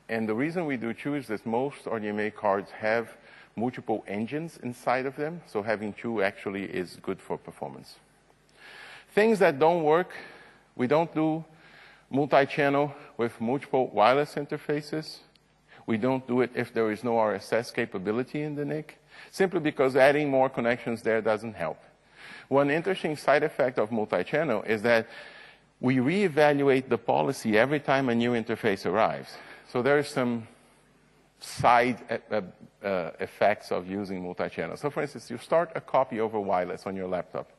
And the reason we do 2 is that most RDMA cards have multiple engines inside of them, so having 2 actually is good for performance. Things that don't work, we don't do multi-channel with multiple wireless interfaces. We don't do it if there is no RSS capability in the NIC, simply because adding more connections there doesn't help. One interesting side effect of multi-channel is that we reevaluate the policy every time a new interface arrives. So there is some side effects of using multi-channel. So for instance, you start a copy over wireless on your laptop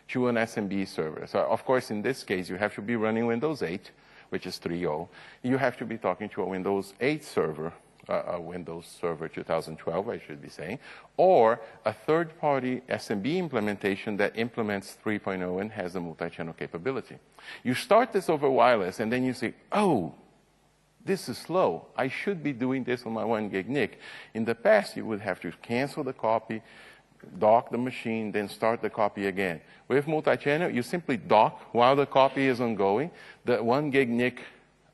to an SMB server. So of course, in this case, you have to be running Windows 8, which is 3.0. You have to be talking to a Windows 8 server, a Windows Server 2012, I should be saying, or a third-party SMB implementation that implements 3.0 and has a multi-channel capability. You start this over wireless, and then you say, oh, this is slow. I should be doing this on my 1 gig NIC. In the past, you would have to cancel the copy, dock the machine, then start the copy again. With multi-channel, you simply dock while the copy is ongoing. The 1 gig NIC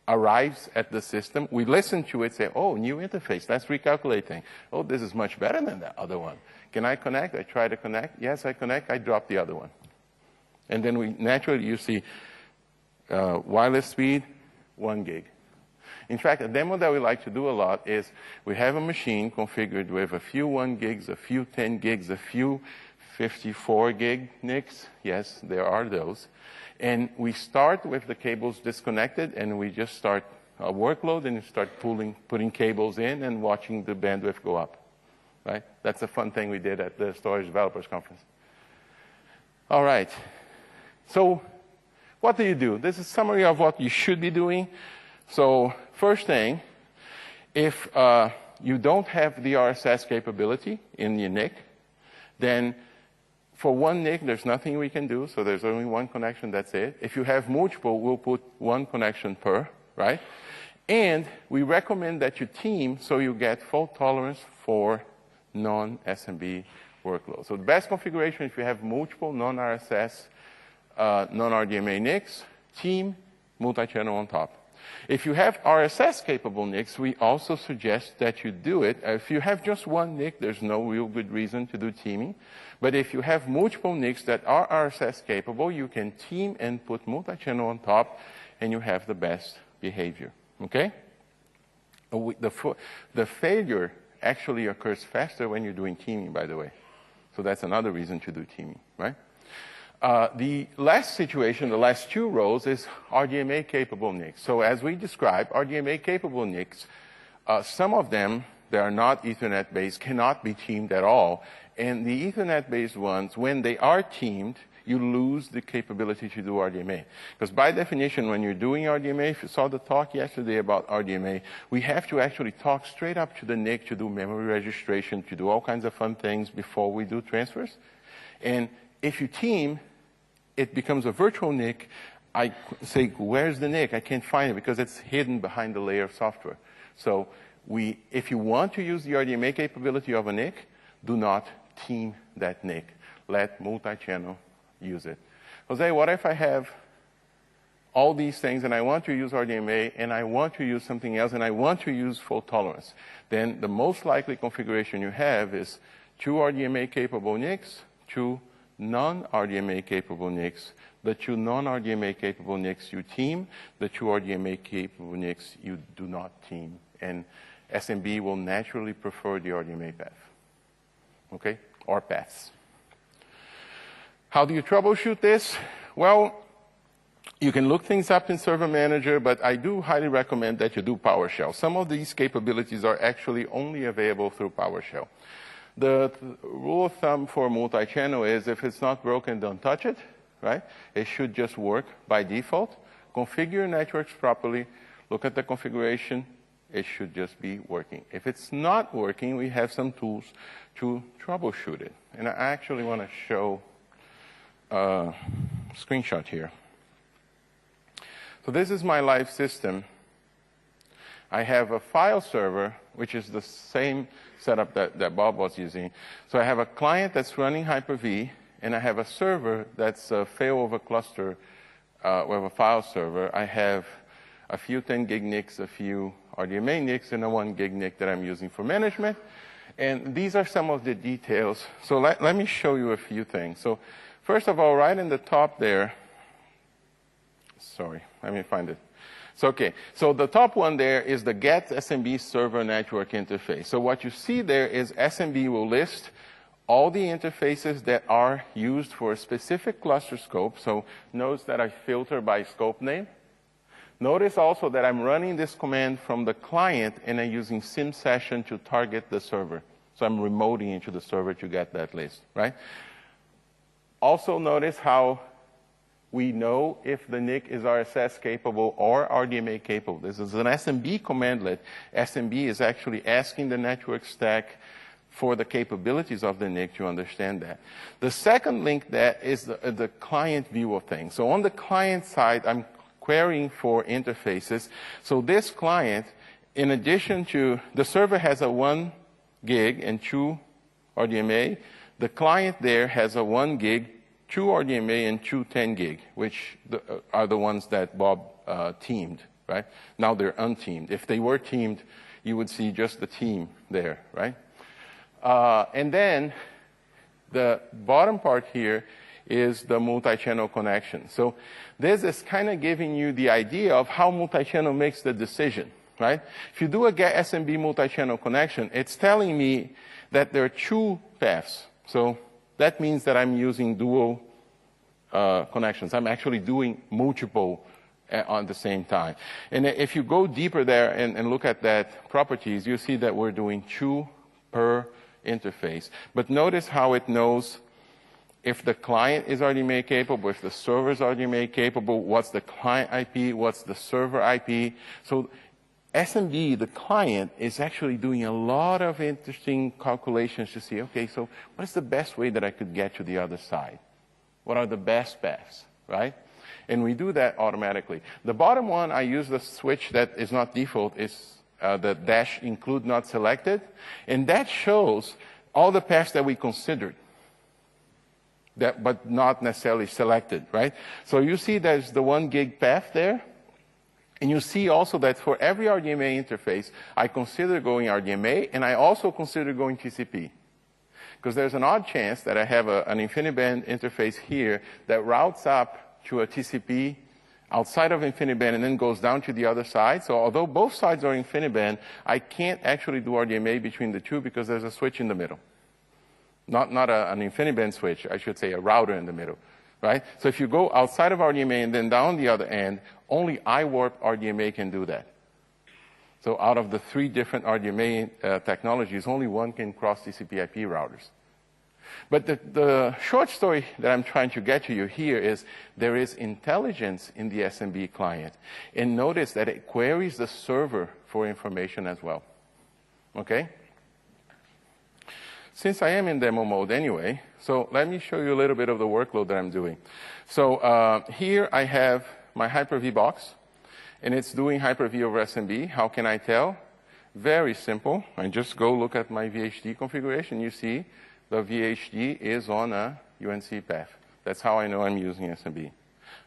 arrives at the system. We listen to it, say, oh, new interface, let's recalculate things. Oh, this is much better than the other one. Can I connect? I try to connect. Yes, I connect. I drop the other one. And then naturally, you see wireless speed, 1 gig. In fact, a demo that we like to do a lot is we have a machine configured with a few 1 gigs, a few 10 gigs, a few 54 gig NICs. Yes, there are those. And we start with the cables disconnected, and we just start a workload and start putting cables in and watching the bandwidth go up. right? That's a fun thing we did at the Storage Developers Conference. All right. So what do? This is a summary of what you should be doing. So first thing, if you don't have the RSS capability in your NIC, then for one NIC, there's nothing we can do, so there's only one connection, that's it. If you have multiple, we'll put one connection per, right? And we recommend that you team so you get fault tolerance for non-SMB workloads. So the best configuration, if you have multiple non-RSS, non-RDMA NICs, team multi-channel on top. If you have RSS-capable NICs, we also suggest that you do it. If you have just one NIC, there's no real good reason to do teaming. But if you have multiple NICs that are RSS-capable, you can team and put multi-channel on top, and you have the best behavior. Okay? The failure actually occurs faster when you're doing teaming, by the way. So that's another reason to do teaming, right? The last situation, the last two rows, is RDMA-capable NICs. So as we described, RDMA-capable NICs, some of them, they are not Ethernet-based, cannot be teamed at all. And the Ethernet-based ones, when they are teamed, you lose the capability to do RDMA. Because by definition, when you're doing RDMA, if you saw the talk yesterday about RDMA, we have to actually talk straight up to the NIC to do memory registration, to do all kinds of fun things before we do transfers. And if you team, it becomes a virtual NIC. I say, where's the NIC? I can't find it because it's hidden behind the layer of software. So if you want to use the RDMA capability of a NIC, do not team that NIC. Let multi-channel use it. Jose, what if I have all these things and I want to use RDMA and I want to use something else and I want to use fault tolerance? Then the most likely configuration you have is 2 RDMA-capable NICs, 2 non-RDMA-capable NICs. The 2 non-RDMA-capable NICs you team. The 2 RDMA-capable NICs you do not team. And SMB will naturally prefer the RDMA path, okay, or paths. How do you troubleshoot this? Well, you can look things up in Server Manager, but I do highly recommend that you do PowerShell. Some of these capabilities are actually only available through PowerShell. The rule of thumb for multi-channel is if it's not broken, don't touch it, right? It should just work by default. Configure your networks properly. Look at the configuration. It should just be working. If it's not working, we have some tools to troubleshoot it. And I actually want to show a screenshot here. So this is my live system. I have a file server, which is the same setup that Bob was using. So I have a client that's running Hyper-V, and I have a server that's a failover cluster with a file server. I have a few 10 gig NICs, a few RDMA NICs, and a 1 gig NIC that I'm using for management. And these are some of the details. So let me show you a few things. So first of all, right in the top there, sorry, let me find it. So, okay, so the top one there is the Get SMB Server Network Interface. So what you see there is SMB will list all the interfaces that are used for a specific cluster scope. So notice that I filter by scope name. Notice also that I'm running this command from the client and I'm using sim session to target the server. So I'm remoting into the server to get that list, right? Also notice how we know if the NIC is RSS capable or RDMA capable. This is an SMB commandlet. SMB is actually asking the network stack for the capabilities of the NIC to understand that. The second link there is the client view of things. So on the client side, I'm querying for interfaces. So this client, in addition to, the server has a 1 gig and 2 RDMA. The client there has a 1 gig, 2 RDMA, and 2 10 gig, which are the ones that Bob teamed, right? Now they're unteamed. If they were teamed, you would see just the team there, right? And then the bottom part here is the multi-channel connection. So this is kind of giving you the idea of how multi-channel makes the decision, right? If you do a get SMB multi-channel connection, it's telling me that there are 2 paths. So that means that I'm using dual connections. I'm actually doing multiple on the same time. And if you go deeper there and look at that properties, you see that we're doing 2 per interface. But notice how it knows if the client is RDMA capable, if the server is RDMA capable, what's the client IP, what's the server IP. So SMB, the client, is actually doing a lot of interesting calculations to see, okay, so what's the best way that I could get to the other side? What are the best paths, right? And we do that automatically. The bottom one, I use the switch that is not default, is the dash include not selected, and that shows all the paths that we considered, but not necessarily selected, right? So you see there's the 1 gig path there, and you see also that for every RDMA interface, I consider going RDMA, and I also consider going TCP. Because there's an odd chance that I have an InfiniBand interface here that routes up to a TCP outside of InfiniBand and then goes down to the other side. So although both sides are InfiniBand, I can't actually do RDMA between the two because there's a switch in the middle. Not an InfiniBand switch, I should say a router in the middle, right? So if you go outside of RDMA and then down the other end, only iWarp RDMA can do that. So out of the 3 different RDMA technologies, only one can cross TCP/IP routers. But the short story that I'm trying to get to you here is there is intelligence in the SMB client. And notice that it queries the server for information as well. Okay? Since I am in demo mode anyway, so let me show you a little bit of the workload that I'm doing. So here I have my Hyper-V box, and it's doing Hyper-V over SMB. How can I tell? Very simple. I just go look at my VHD configuration. You see the VHD is on a UNC path. That's how I know I'm using SMB.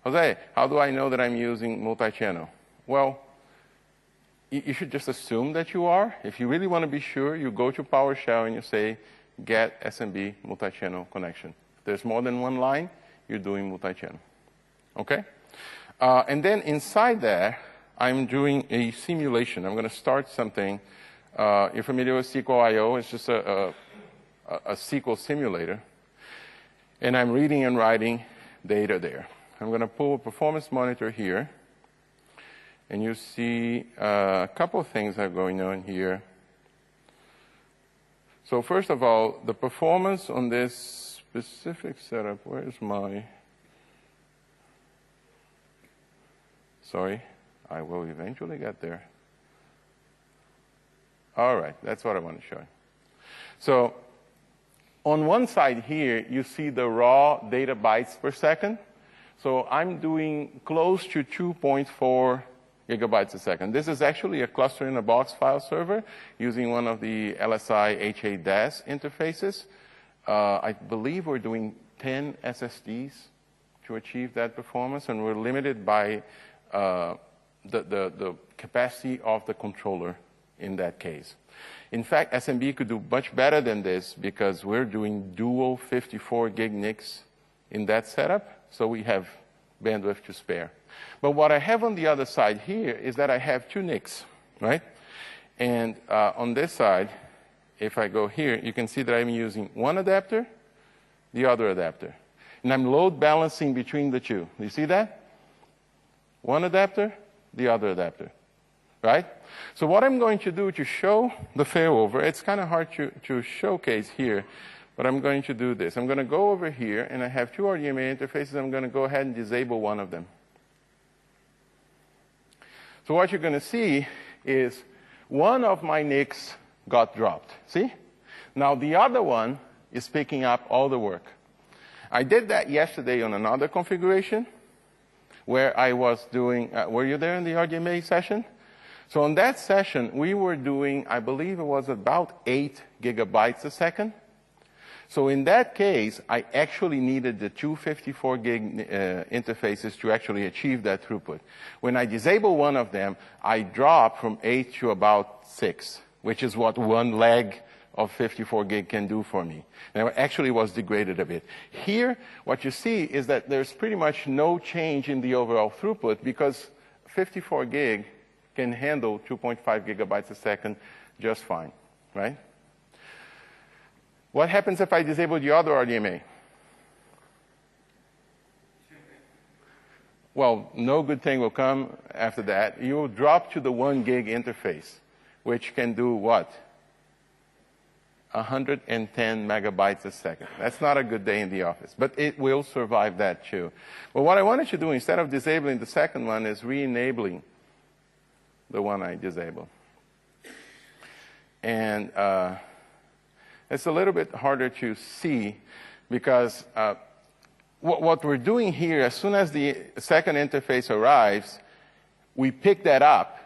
Jose, how do I know that I'm using multi-channel? Well, you should just assume that you are. If you really want to be sure, you go to PowerShell and you say, get SMB multi-channel connection. If there's more than one line, you're doing multi-channel. Okay? And then inside there, I'm doing a simulation. I'm going to start something. You're familiar with SQL.io. It's just a SQL simulator. And I'm reading and writing data there. I'm going to pull a performance monitor here. And you see a couple of things are going on here. So first of all, the performance on this specific setup, where's my... Sorry, I will eventually get there. All right, that's what I want to show you. So on one side here, you see the raw data bytes per second. So I'm doing close to 2.4 gigabytes a second. This is actually a cluster-in-a-box file server using one of the LSI HA DAS interfaces. I believe we're doing 10 SSDs to achieve that performance, and we're limited by the capacity of the controller in that case. In fact, SMB could do much better than this because we're doing dual 54 gig NICs in that setup, so we have bandwidth to spare. But what I have on the other side here is that I have 2 NICs, right? And on this side, if I go here, you can see that I'm using one adapter, the other adapter. And I'm load balancing between the two. Do you see that? One adapter, the other adapter, right? So what I'm going to do to show the failover, it's kind of hard to showcase here, but I'm going to do this. I'm going to go over here, and I have 2 RDMA interfaces. I'm going to go ahead and disable one of them. So what you're going to see is one of my NICs got dropped. See? Now the other one is picking up all the work. I did that yesterday on another configuration where I was doing, were you there in the RDMA session? So on that session, we were doing, I believe it was about 8 gigabytes a second. So in that case, I actually needed the 254 gig interfaces to actually achieve that throughput. When I disable one of them, I drop from 8 to about 6, which is what one leg of 54 gig can do for me. And it actually was degraded a bit. Here, what you see is that there's pretty much no change in the overall throughput because 54 gig can handle 2.5 gigabytes a second just fine, right? What happens if I disable the other RDMA? Well, no good thing will come after that. You will drop to the 1 gig interface, which can do what? 110 megabytes a second. That's not a good day in the office, but it will survive that too. But what I wanted to do, instead of disabling the second one, is re-enabling the one I disabled. And it's a little bit harder to see because what we're doing here, as soon as the second interface arrives, we pick that up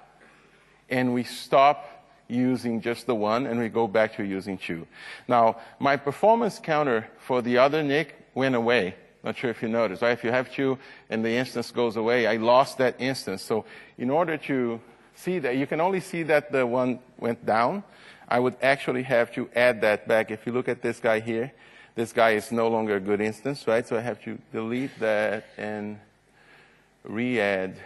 and we stop using just the one, and we go back to using two. Now, my performance counter for the other NIC went away. Not sure if you noticed, right? If you have two and the instance goes away, I lost that instance. So in order to see that, you can only see that the one went down. I would actually have to add that back. If you look at this guy here, this guy is no longer a good instance, right? So I have to delete that and re-add.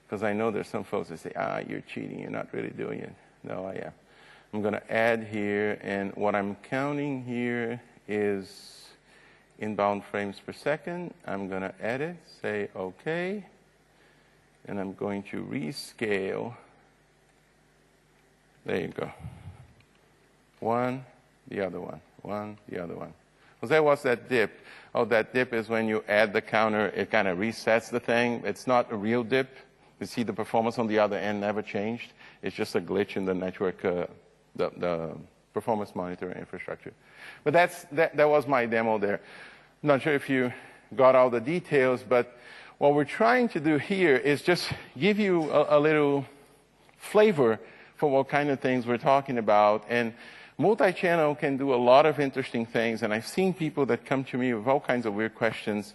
Because I know there's some folks that say, you're cheating, you're not really doing it. No, I am. I'm going to add here, and what I'm counting here is inbound frames per second. I'm going to edit, say OK, and I'm going to rescale. There you go. One, the other one. One, the other one. Jose, what's that dip? Oh, that dip is when you add the counter, it kind of resets the thing. It's not a real dip. You see the performance on the other end never changed. It's just a glitch in the network, the performance monitoring infrastructure. But that was my demo there. Not sure if you got all the details, but what we're trying to do here is just give you a little flavor for what kind of things we're talking about. And multi-channel can do a lot of interesting things. And I've seen people that come to me with all kinds of weird questions,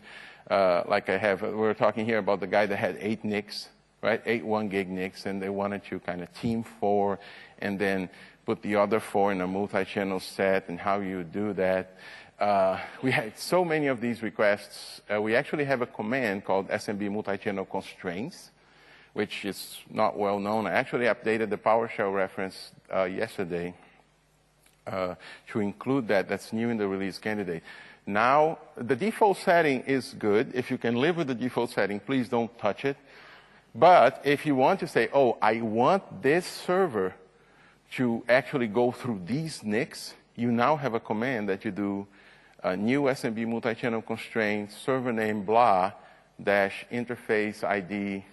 like I have. We're talking here about the guy that had 8 NICs. Right, 8 1-gig NICs, and they wanted to kind of team 4 and then put the other 4 in a multi-channel set and how you do that. We had so many of these requests. We actually have a command called SMB multi-channel constraints, which is not well known. I actually updated the PowerShell reference yesterday to include that. That's new in the release candidate. Now, the default setting is good. If you can live with the default setting, please don't touch it. But if you want to say, oh, I want this server to actually go through these NICs, you now have a command that you do new SMB multi-channel constraint, server name blah, dash interface ID,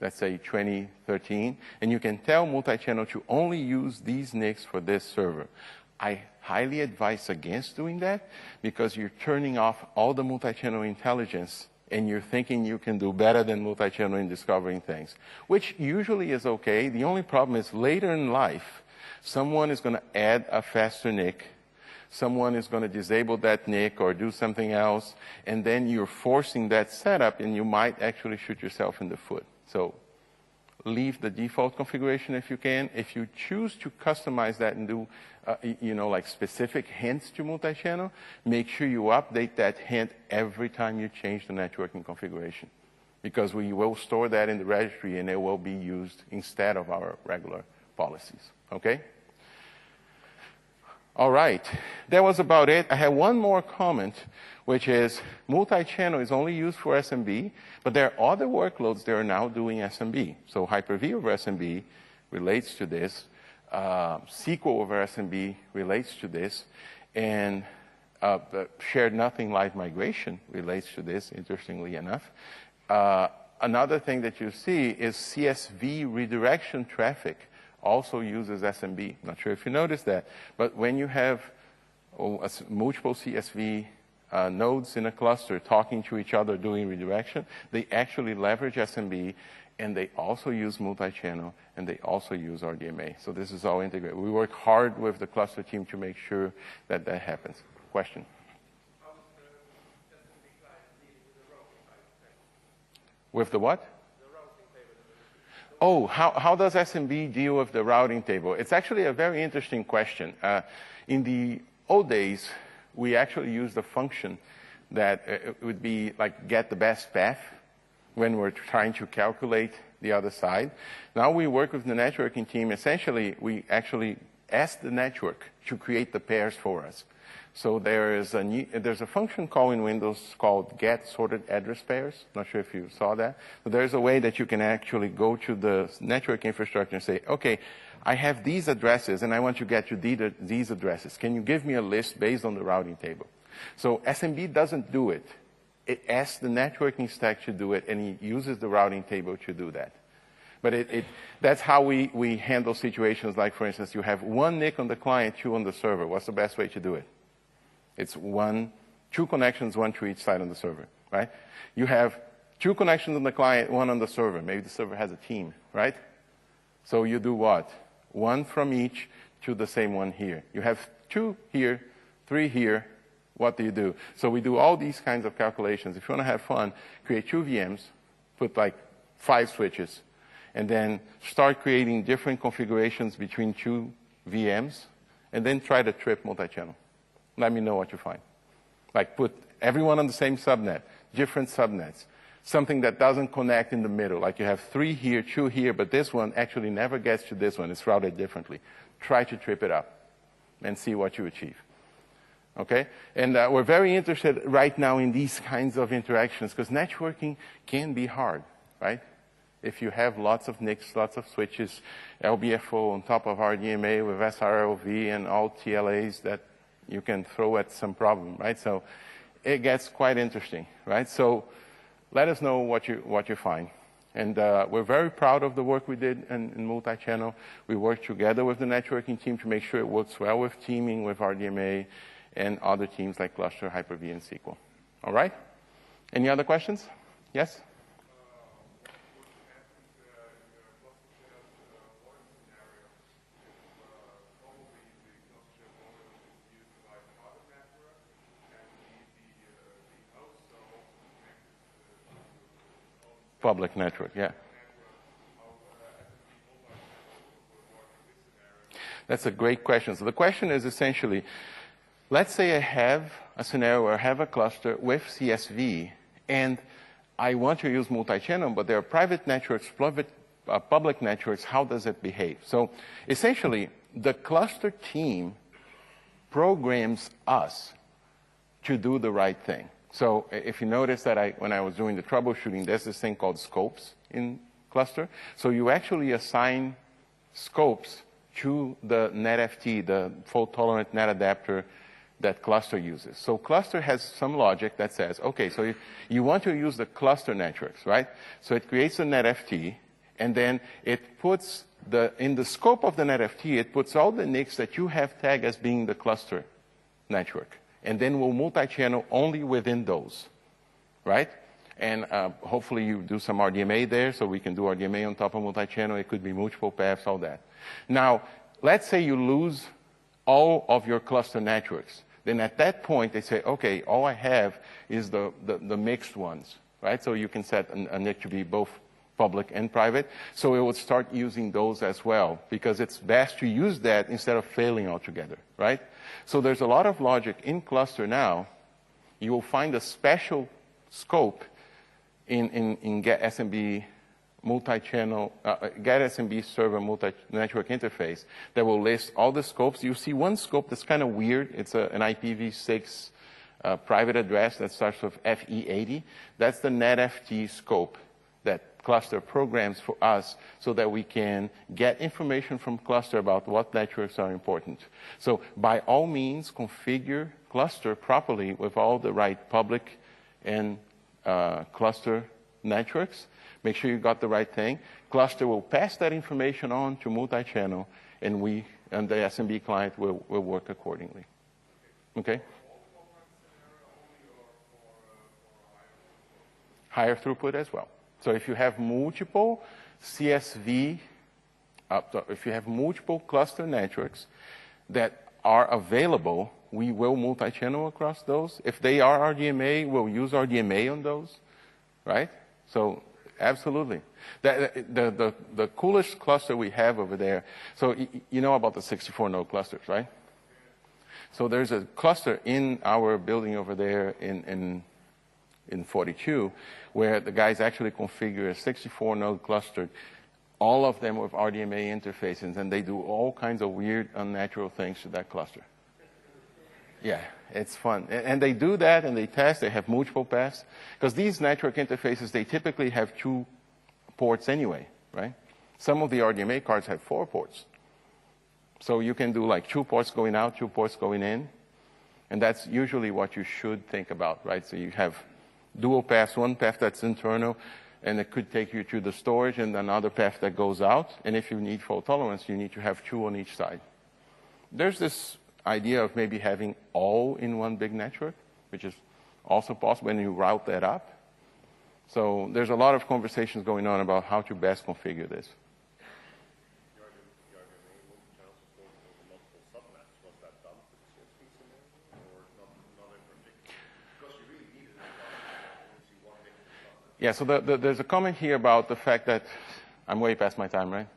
let's say 2013, and you can tell multi-channel to only use these NICs for this server. I highly advise against doing that because you're turning off all the multi-channel intelligence and you're thinking you can do better than multi-channel in discovering things, which usually is okay. The only problem is later in life, someone is going to add a faster NIC, someone is going to disable that NIC or do something else, and then you're forcing that setup, and you might actually shoot yourself in the foot. So leave the default configuration if you can. If you choose to customize that and do like specific hints to multi-channel, make sure you update that hint every time you change the networking configuration, because we will store that in the registry and it will be used instead of our regular policies, okay? All right, that was about it. I have one more comment, which is multi-channel is only used for SMB, but there are other workloads that are now doing SMB. So Hyper-V over SMB relates to this. SQL over SMB relates to this, and the shared nothing live migration relates to this, interestingly enough. Another thing that you see is CSV redirection traffic also uses SMB. Not sure if you noticed that, but when you have multiple CSV nodes in a cluster talking to each other doing redirection, they actually leverage SMB, and they also use multi-channel, and they also use RDMA. So this is all integrated. We work hard with the cluster team to make sure that that happens. Question? How is the SMB client dealing with the routing table? With the what? The routing table. Oh, how does SMB deal with the routing table? It's actually a very interesting question. In the old days, we actually used a function that it would be like get the best path when we're trying to calculate the other side. Now we work with the networking team. Essentially, we actually ask the network to create the pairs for us. So there's a function call in Windows called get sorted address pairs. Not sure if you saw that. So there's a way that you can actually go to the network infrastructure and say, okay, I have these addresses and I want to get to these addresses. Can you give me a list based on the routing table? So SMB doesn't do it. It asks the networking stack to do it, and he uses the routing table to do that. But that's how we handle situations like, for instance, you have one NIC on the client, 2 on the server. What's the best way to do it? It's 2 connections, 1 to each side on the server, right? You have 2 connections on the client, 1 on the server. Maybe the server has a team, right? So you do what? 1 from each to the same one here. You have 2 here, 3 here. What do you do? So we do all these kinds of calculations. If you want to have fun, create 2 VMs, put like 5 switches, and then start creating different configurations between 2 VMs, and then try to trip multi-channel. Let me know what you find. Like put everyone on the same subnet, different subnets, something that doesn't connect in the middle. Like you have 3 here, 2 here, but this one actually never gets to this one. It's routed differently. Try to trip it up and see what you achieve. Okay? And we're very interested right now in these kinds of interactions because networking can be hard, right? If you have lots of NICs, lots of switches, LBFO on top of RDMA with SRLV and all TLAs that you can throw at some problem, right? So it gets quite interesting, right? So let us know what you find. And we're very proud of the work we did in multi-channel. We worked together with the networking team to make sure it works well with teaming, with RDMA, and other teams like Cluster, Hyper-V, and SQL. All right? Any other questions? Yes? Public network, yeah. That's a great question. So the question is essentially, let's say I have a scenario where I have a cluster with CSV, and I want to use multi-channel, but there are private networks, public networks. How does it behave? So essentially, the cluster team programs us to do the right thing. So if you notice that when I was doing the troubleshooting, there's this thing called scopes in cluster. So you actually assign scopes to the NetFT, the fault-tolerant net adapter that cluster uses. So cluster has some logic that says, okay, so you want to use the cluster networks, right? So it creates a NetFT, and then it puts in the scope of the NetFT, it puts all the NICs that you have tagged as being the cluster network. And then we'll multi-channel only within those, right? And hopefully you do some RDMA there, so we can do RDMA on top of multi-channel. It could be multiple paths, all that. Now, let's say you lose all of your cluster networks. Then at that point, they say, okay, all I have is the mixed ones, right? So you can set a NIC to be both public and private. So it would start using those as well, because it's best to use that instead of failing altogether, right? So there's a lot of logic in cluster now. You will find a special scope in Get SMB multi-channel, Get SMB server multi-network interface that will list all the scopes. You see one scope that's kind of weird. It's an IPv6 private address that starts with FE80. That's the NetFT scope that cluster programs for us so that we can get information from cluster about what networks are important. So by all means, configure cluster properly with all the right public and cluster networks. Make sure you got the right thing. Cluster will pass that information on to multi-channel, and the SMB client will work accordingly. Okay? Higher throughput as well. So if you have multiple CSV, if you have multiple cluster networks that are available, we will multi-channel across those. If they are RDMA, we'll use RDMA on those, right? So absolutely. The coolest cluster we have over there, so you know about the 64-node clusters, right? So there's a cluster in our building over there in 42, where the guys actually configure a 64-node cluster, all of them with RDMA interfaces, and they do all kinds of weird, unnatural things to that cluster. Yeah, it's fun. And they do that, and they test. They have multiple paths. Because these network interfaces, they typically have 2 ports anyway, right? Some of the RDMA cards have 4 ports. So you can do like 2 ports going out, 2 ports going in. And that's usually what you should think about, right? So you have dual paths, one path that's internal, and it could take you to the storage, and another path that goes out. And if you need fault tolerance, you need to have 2 on each side. There's this idea of maybe having all in one big network, which is also possible, and you route that up. So there's a lot of conversations going on about how to best configure this. Yeah, so there's a comment here about the fact that, I'm way past my time, right?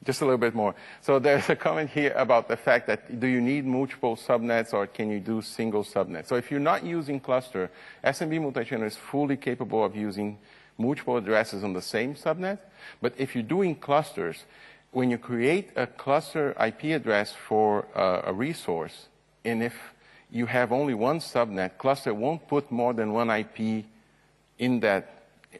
Just a little bit more. So there's a comment here about the fact that do you need multiple subnets or can you do single subnets? So if you're not using cluster, SMB multichannel is fully capable of using multiple addresses on the same subnet. But if you're doing clusters, when you create a cluster IP address for a resource, and if you have only one subnet, cluster won't put more than one IP in that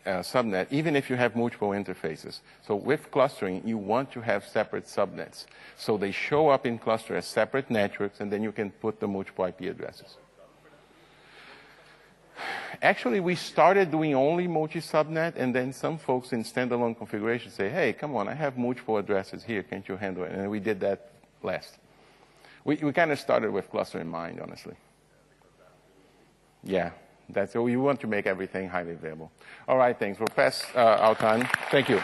subnet, even if you have multiple interfaces. So with clustering, you want to have separate subnets. So they show up in cluster as separate networks, and then you can put the multiple IP addresses. Actually, we started doing only multi-subnet, and then some folks in standalone configuration say, hey, come on, I have multiple addresses here, can't you handle it? And we did that last. We kind of started with cluster in mind, honestly. Yeah. That's, we want to make everything highly available. All right, thanks. We're past our time. Thank you.